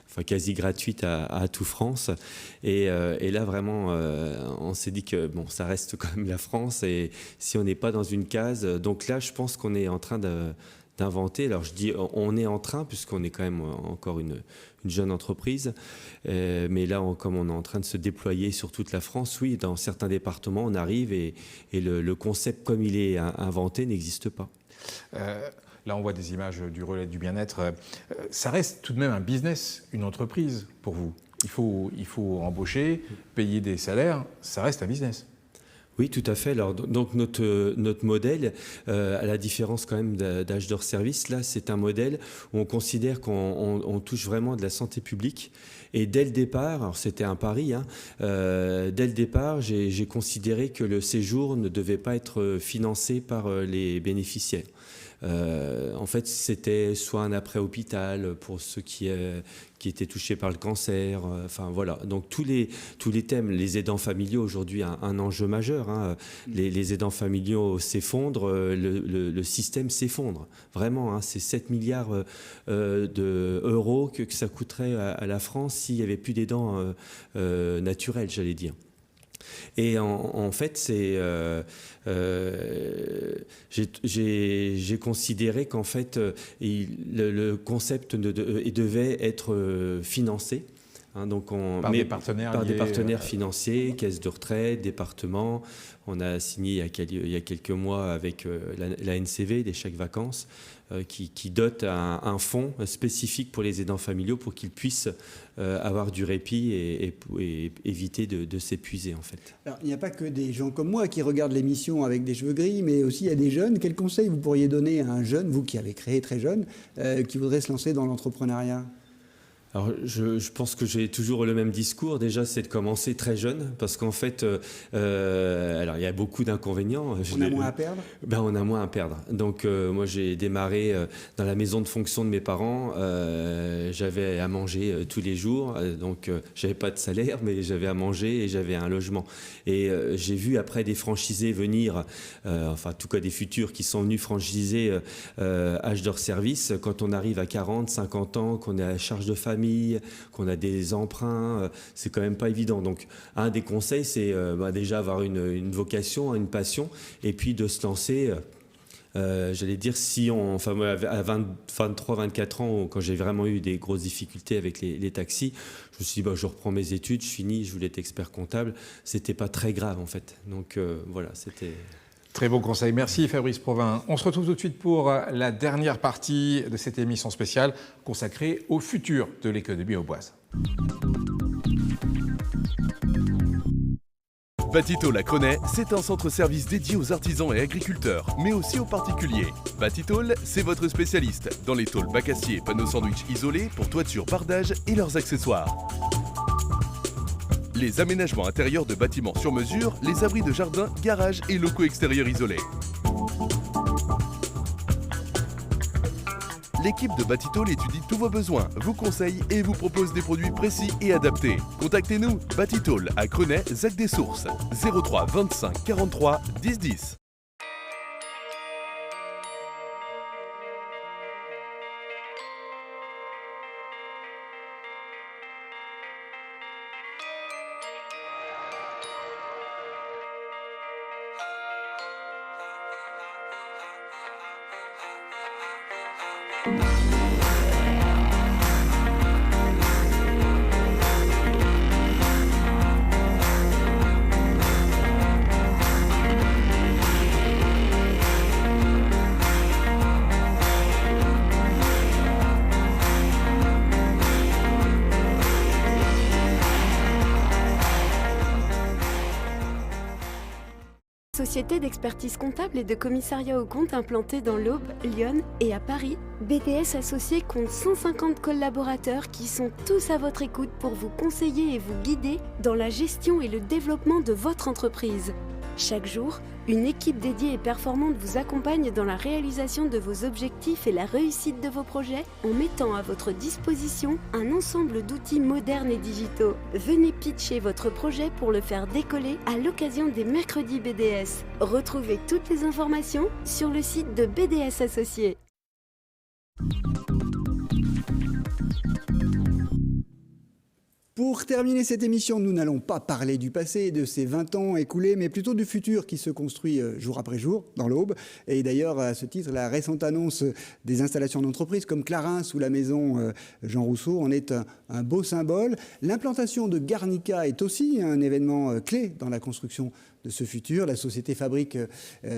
enfin quasi gratuite à tout France. Et là, vraiment, on s'est dit que bon, ça reste quand même la France. Et si on n'est pas dans une case... Donc là, je pense qu'on est en train d'inventer. Alors, je dis on est en train, puisqu'on est quand même encore une jeune entreprise. Mais là, comme on est en train de se déployer sur toute la France, oui, dans certains départements, on arrive et le concept comme il est inventé n'existe pas. Là, on voit des images du relais du bien-être. Ça reste tout de même un business, une entreprise pour vous. Il faut embaucher, payer des salaires, ça reste un business. Oui, tout à fait. Alors, donc notre modèle, à la différence quand même d'Âge d'Or Service, là, c'est un modèle où on considère qu'on touche vraiment de la santé publique. Et dès le départ, alors c'était un pari, hein, dès le départ, j'ai considéré que le séjour ne devait pas être financé par les bénéficiaires. En fait, c'était soit un après-hôpital pour ceux qui étaient touchés par le cancer. Enfin voilà. Donc tous les thèmes, les aidants familiaux aujourd'hui un enjeu majeur. Hein. Les aidants familiaux s'effondrent, le système s'effondre. Vraiment, hein, c'est 7 milliards d'euros que ça coûterait à la France s'il n'y avait plus d'aidants naturels, j'allais dire. Et en fait, j'ai considéré qu'en fait, le concept devait être financé. Hein, donc par des partenaires financiers, caisses de retraite, départements. On a signé il y a quelques mois avec la NCV, des chèques vacances, qui dote un fonds spécifique pour les aidants familiaux pour qu'ils puissent avoir du répit et éviter de s'épuiser en fait. Alors, il n'y a pas que des gens comme moi qui regardent l'émission avec des cheveux gris, mais aussi il y a des jeunes. Quel conseil vous pourriez donner à un jeune, vous qui avez créé très jeune, qui voudrait se lancer dans l'entrepreneuriat ? Alors, je pense que j'ai toujours le même discours. Déjà, c'est de commencer très jeune, parce qu'en fait, alors il y a beaucoup d'inconvénients. On a moins à perdre. On a moins à perdre. Donc, moi, j'ai démarré dans la maison de fonction de mes parents. J'avais à manger tous les jours, donc j'avais pas de salaire, mais j'avais à manger et j'avais un logement. Et j'ai vu après des franchisés venir, enfin, en tout cas des futurs qui sont venus franchiser Âge d'Or Service. Quand on arrive à 40, 50 ans, qu'on est à charge de famille, qu'on a des emprunts, c'est quand même pas évident. Donc un des conseils, c'est déjà avoir une vocation, une passion, et puis de se lancer. J'allais dire, moi, à 23, 24 ans, quand j'ai vraiment eu des grosses difficultés avec les taxis, je me suis dit, je reprends mes études, je finis, je voulais être expert comptable. C'était pas très grave en fait. Donc voilà, c'était... Très bon conseil. Merci Fabrice Provin. On se retrouve tout de suite pour la dernière partie de cette émission spéciale consacrée au futur de l'économie auboise. Batitol à Crenay, c'est un centre-service dédié aux artisans et agriculteurs, mais aussi aux particuliers. Batitol, c'est votre spécialiste dans les tôles bac acier et panneaux sandwich isolés pour toiture, bardage et leurs accessoires. Les aménagements intérieurs de bâtiments sur mesure, les abris de jardin, garages et locaux extérieurs isolés. L'équipe de Batitol étudie tous vos besoins, vous conseille et vous propose des produits précis et adaptés. Contactez-nous, Batitol à Crenay, Zac des Sources, 03 25 43 10 10. Société d'expertise comptable et de commissariat aux comptes implantée dans l'Aube, Lyon et à Paris, BTS Associés compte 150 collaborateurs qui sont tous à votre écoute pour vous conseiller et vous guider dans la gestion et le développement de votre entreprise. Chaque jour, une équipe dédiée et performante vous accompagne dans la réalisation de vos objectifs et la réussite de vos projets en mettant à votre disposition un ensemble d'outils modernes et digitaux. Venez pitcher votre projet pour le faire décoller à l'occasion des mercredis BDS. Retrouvez toutes les informations sur le site de BDS Associés. Pour terminer cette émission, nous n'allons pas parler du passé et de ces 20 ans écoulés, mais plutôt du futur qui se construit jour après jour dans l'Aube. Et d'ailleurs, à ce titre, la récente annonce des installations d'entreprises comme Clarins ou la maison Jean Rousseau en est un beau symbole. L'implantation de Garnica est aussi un événement clé dans la construction de ce futur. La société fabrique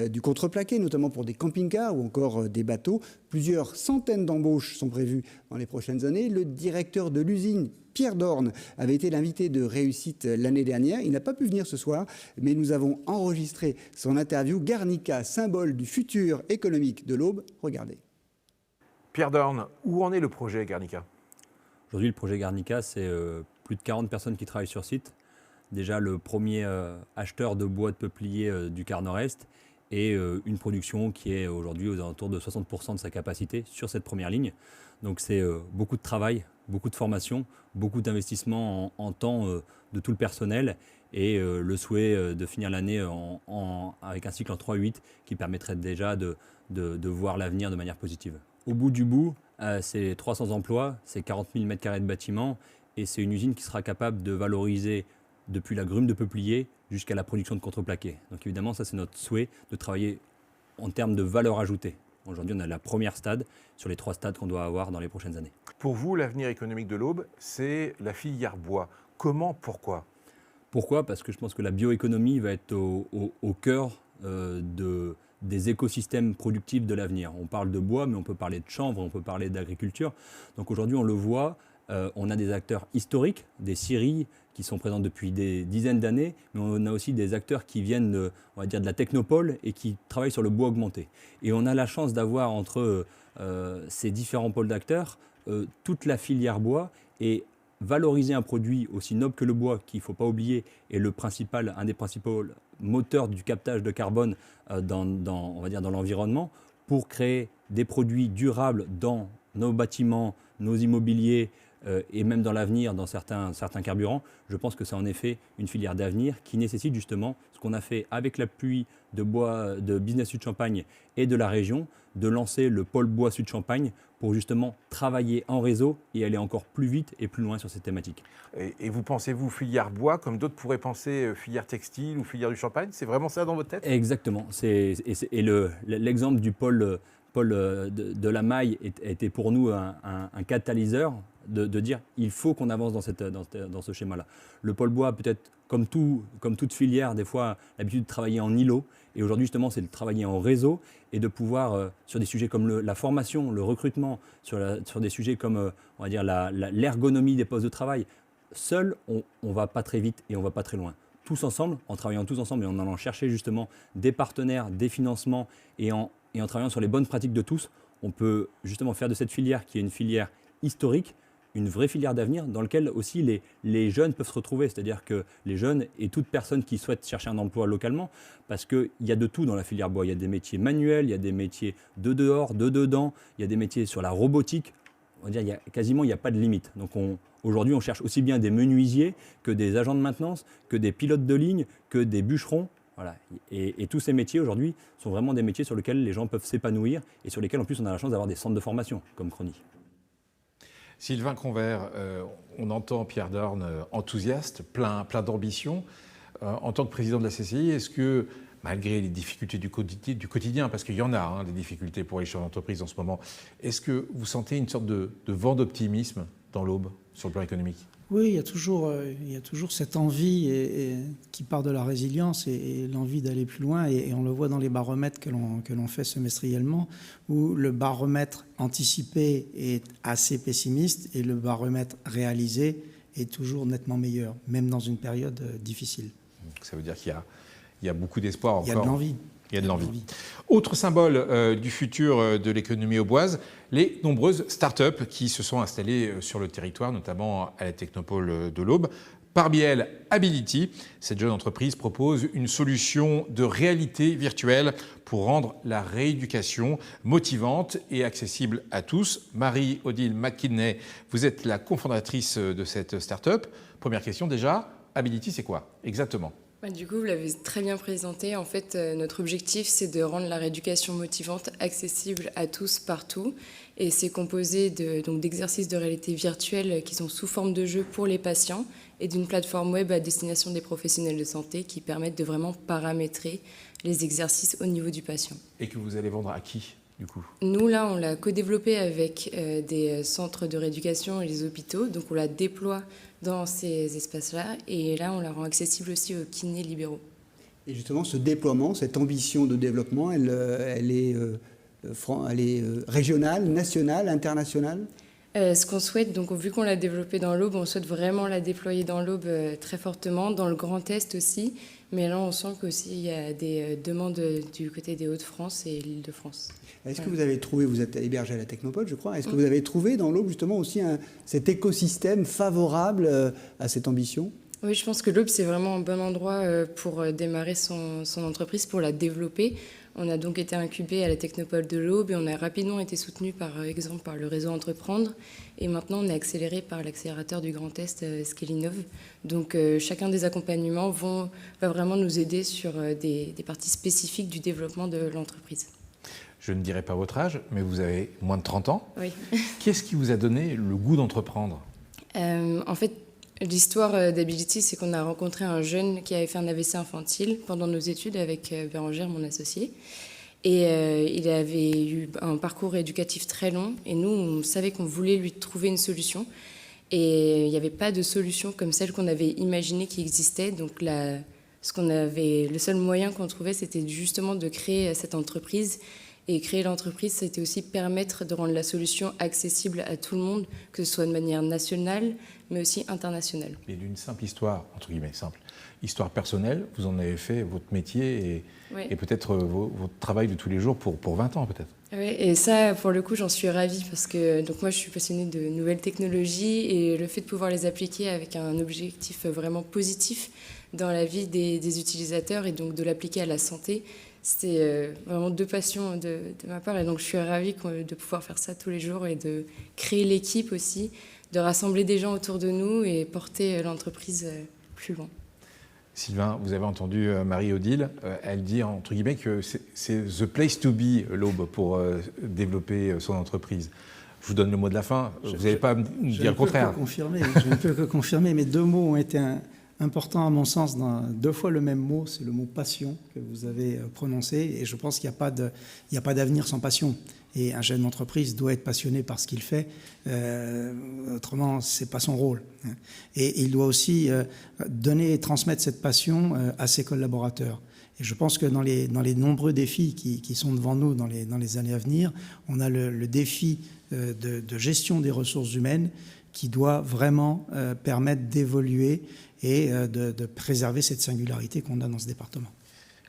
du contreplaqué, notamment pour des camping-cars ou encore des bateaux. Plusieurs centaines d'embauches sont prévues dans les prochaines années. Le directeur de l'usine, Pierre Dorn, avait été l'invité de Réussite l'année dernière. Il n'a pas pu venir ce soir, mais nous avons enregistré son interview. Garnica, symbole du futur économique de l'Aube. Regardez. Pierre Dorn, où en est le projet Garnica ? Aujourd'hui, le projet Garnica, c'est plus de 40 personnes qui travaillent sur site. Déjà le premier acheteur de bois de peuplier du quart nord-est et une production qui est aujourd'hui aux alentours de 60% de sa capacité sur cette première ligne. Donc c'est beaucoup de travail, beaucoup de formation, beaucoup d'investissement en temps de tout le personnel et le souhait de finir l'année avec un cycle en 3-8 qui permettrait déjà de voir l'avenir de manière positive. Au bout du bout, c'est 300 emplois, c'est 40 000 m² de bâtiments et c'est une usine qui sera capable de valoriser depuis la grume de peuplier jusqu'à la production de contreplaqué. Donc évidemment, ça c'est notre souhait de travailler en termes de valeur ajoutée. Aujourd'hui, on a la première stade sur les 3 stades qu'on doit avoir dans les prochaines années. Pour vous, l'avenir économique de l'Aube, c'est la filière bois. Comment, pourquoi ? Pourquoi ? Parce que je pense que la bioéconomie va être au cœur des écosystèmes productifs de l'avenir. On parle de bois, mais on peut parler de chanvre, on peut parler d'agriculture. Donc aujourd'hui, on le voit, on a des acteurs historiques, des scieries qui sont présents depuis des dizaines d'années, mais on a aussi des acteurs qui viennent, on va dire, de la technopole et qui travaillent sur le bois augmenté. Et on a la chance d'avoir entre ces différents pôles d'acteurs toute la filière bois et valoriser un produit aussi noble que le bois, qu'il ne faut pas oublier, est un des principaux moteurs du captage de carbone on va dire, dans l'environnement, pour créer des produits durables dans nos bâtiments, nos immobiliers, et même dans l'avenir, dans certains carburants. Je pense que c'est en effet une filière d'avenir qui nécessite justement ce qu'on a fait avec l'appui de Business Sud Champagne et de la région, de lancer le pôle bois Sud Champagne pour justement travailler en réseau et aller encore plus vite et plus loin sur cette thématique. Et vous pensez-vous filière bois comme d'autres pourraient penser filière textile ou filière du Champagne ? C'est vraiment ça dans votre tête ? Exactement. L'exemple du pôle de la maille était pour nous un catalyseur de dire il faut qu'on avance dans ce schéma-là. Le pôle bois, peut-être comme toute filière, des fois, l'habitude de travailler en îlot. Et aujourd'hui, justement, c'est de travailler en réseau et de pouvoir, sur des sujets comme la formation, le recrutement, sur des sujets comme, on va dire, l'ergonomie des postes de travail. Seul, on ne va pas très vite et on ne va pas très loin. Tous ensemble, en travaillant tous ensemble et en allant chercher justement des partenaires, des financements et en travaillant sur les bonnes pratiques de tous, on peut justement faire de cette filière, qui est une filière historique, une vraie filière d'avenir dans laquelle aussi les jeunes peuvent se retrouver. C'est-à-dire que les jeunes et toute personne qui souhaite chercher un emploi localement, parce qu'il y a de tout dans la filière bois. Il y a des métiers manuels, il y a des métiers de dehors, de dedans, il y a des métiers sur la robotique. On va dire, il n'y a pas de limite. Donc aujourd'hui, on cherche aussi bien des menuisiers que des agents de maintenance, que des pilotes de ligne, que des bûcherons. Voilà. Et tous ces métiers aujourd'hui sont vraiment des métiers sur lesquels les gens peuvent s'épanouir et sur lesquels en plus on a la chance d'avoir des centres de formation comme Crony. Sylvain Convert, on entend Pierre Dorn enthousiaste, plein d'ambition. En tant que président de la CCI, est-ce que, malgré les difficultés du quotidien, parce qu'il y en a des difficultés pour les chefs d'entreprise en ce moment, est-ce que vous sentez une sorte de vent d'optimisme dans l'Aube sur le plan économique ? Oui, il y a toujours cette envie qui part de la résilience et l'envie d'aller plus loin. Et on le voit dans les baromètres que l'on fait semestriellement, où le baromètre anticipé est assez pessimiste et le baromètre réalisé est toujours nettement meilleur, même dans une période difficile. Ça veut dire qu'il y a beaucoup d'espoir encore. Il y a de l'envie. Il y a de l'envie. Autre symbole du futur de l'économie auboise, les nombreuses start-up qui se sont installées sur le territoire, notamment à la Technopole de l'Aube. Parmi elles, Ability. Cette jeune entreprise propose une solution de réalité virtuelle pour rendre la rééducation motivante et accessible à tous. Marie-Odile McKinney, vous êtes la cofondatrice de cette start-up. Première question déjà, Ability, c'est quoi exactement ? Du coup, vous l'avez très bien présenté. En fait, notre objectif, c'est de rendre la rééducation motivante accessible à tous, partout. Et c'est composé d'exercices de réalité virtuelle qui sont sous forme de jeu pour les patients et d'une plateforme web à destination des professionnels de santé qui permettent de vraiment paramétrer les exercices au niveau du patient. Et que vous allez vendre à qui, du coup ? Nous, là, on l'a co-développé avec des centres de rééducation et les hôpitaux. Donc, on la déploie dans ces espaces-là. Et là, on la rend accessible aussi aux kinés libéraux. Et justement, ce déploiement, cette ambition de développement, elle est régionale, nationale, internationale ? Ce qu'on souhaite, donc vu qu'on l'a développée dans l'Aube, on souhaite vraiment la déployer dans l'Aube très fortement, dans le Grand Est aussi. Mais là, on sent qu'aussi il y a des demandes du côté des Hauts-de-France et l'Île-de-France. Est-ce que vous avez trouvé, vous êtes hébergé à la Technopole, je crois, est-ce que vous avez trouvé dans l'Aube justement aussi cet écosystème favorable à cette ambition ? Oui, je pense que l'Aube, c'est vraiment un bon endroit pour démarrer son entreprise, pour la développer. On a donc été incubé à la Technopole de l'Aube et on a rapidement été soutenu par exemple par le réseau Entreprendre. Et maintenant, on est accéléré par l'accélérateur du Grand Est, Scalinov. Donc, chacun des accompagnements va vraiment nous aider sur des parties spécifiques du développement de l'entreprise. Je ne dirai pas votre âge, mais vous avez moins de 30 ans. Oui. Qu'est-ce qui vous a donné le goût d'entreprendre ? En fait, l'histoire d'Ability, c'est qu'on a rencontré un jeune qui avait fait un AVC infantile pendant nos études avec Bérangère, mon associé. Et il avait eu un parcours éducatif très long. Et nous, on savait qu'on voulait lui trouver une solution. Et il n'y avait pas de solution comme celle qu'on avait imaginée qui existait. Donc le seul moyen qu'on trouvait, c'était justement de créer cette entreprise. Et créer l'entreprise, c'était aussi permettre de rendre la solution accessible à tout le monde, que ce soit de manière nationale, mais aussi internationale. Et d'une simple histoire, entre guillemets simple, histoire personnelle, vous en avez fait votre métier et peut-être votre travail de tous les jours pour 20 ans peut-être. Oui, et ça, pour le coup, j'en suis ravie parce que donc moi, je suis passionnée de nouvelles technologies et le fait de pouvoir les appliquer avec un objectif vraiment positif dans la vie des utilisateurs et donc de l'appliquer à la santé, c'était vraiment deux passions de ma part. Et donc, je suis ravie de pouvoir faire ça tous les jours et de créer l'équipe aussi, de rassembler des gens autour de nous et porter l'entreprise plus loin. Sylvain, vous avez entendu Marie-Odile, elle dit entre guillemets que c'est the place to be, l'Aube, pour développer son entreprise. Je vous donne le mot de la fin, vous n'allez pas me dire le contraire. Je ne peux que confirmer, mais deux mots ont été importants à mon sens, deux fois le même mot, c'est le mot passion que vous avez prononcé, et je pense qu'il n'y a pas d'avenir sans passion. Et un chef d'entreprise doit être passionné par ce qu'il fait, autrement ce n'est pas son rôle. Et il doit aussi donner et transmettre cette passion à ses collaborateurs. Et je pense que dans les nombreux défis qui sont devant nous dans les années à venir, on a le défi de gestion des ressources humaines qui doit vraiment permettre d'évoluer et de préserver cette singularité qu'on a dans ce département.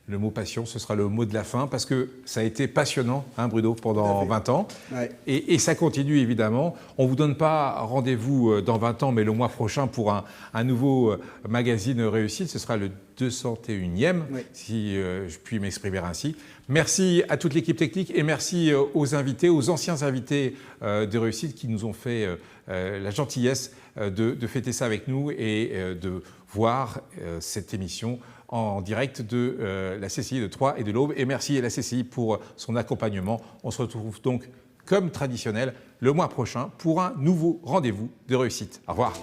Le mot passion, ce sera le mot de la fin, parce que ça a été passionnant, hein, Bruno, pendant 20 ans. Ouais. Et ça continue, évidemment. On ne vous donne pas rendez-vous dans 20 ans, mais le mois prochain pour un nouveau magazine Réussite. Ce sera le 201e, si je puis m'exprimer ainsi. Merci à toute l'équipe technique et merci aux invités, aux anciens invités de Réussite qui nous ont fait la gentillesse de fêter ça avec nous et de voir cette émission en direct de la CCI de Troyes et de l'Aube. Et merci à la CCI pour son accompagnement. On se retrouve donc, comme traditionnel, le mois prochain pour un nouveau rendez-vous de Réussite. Au revoir.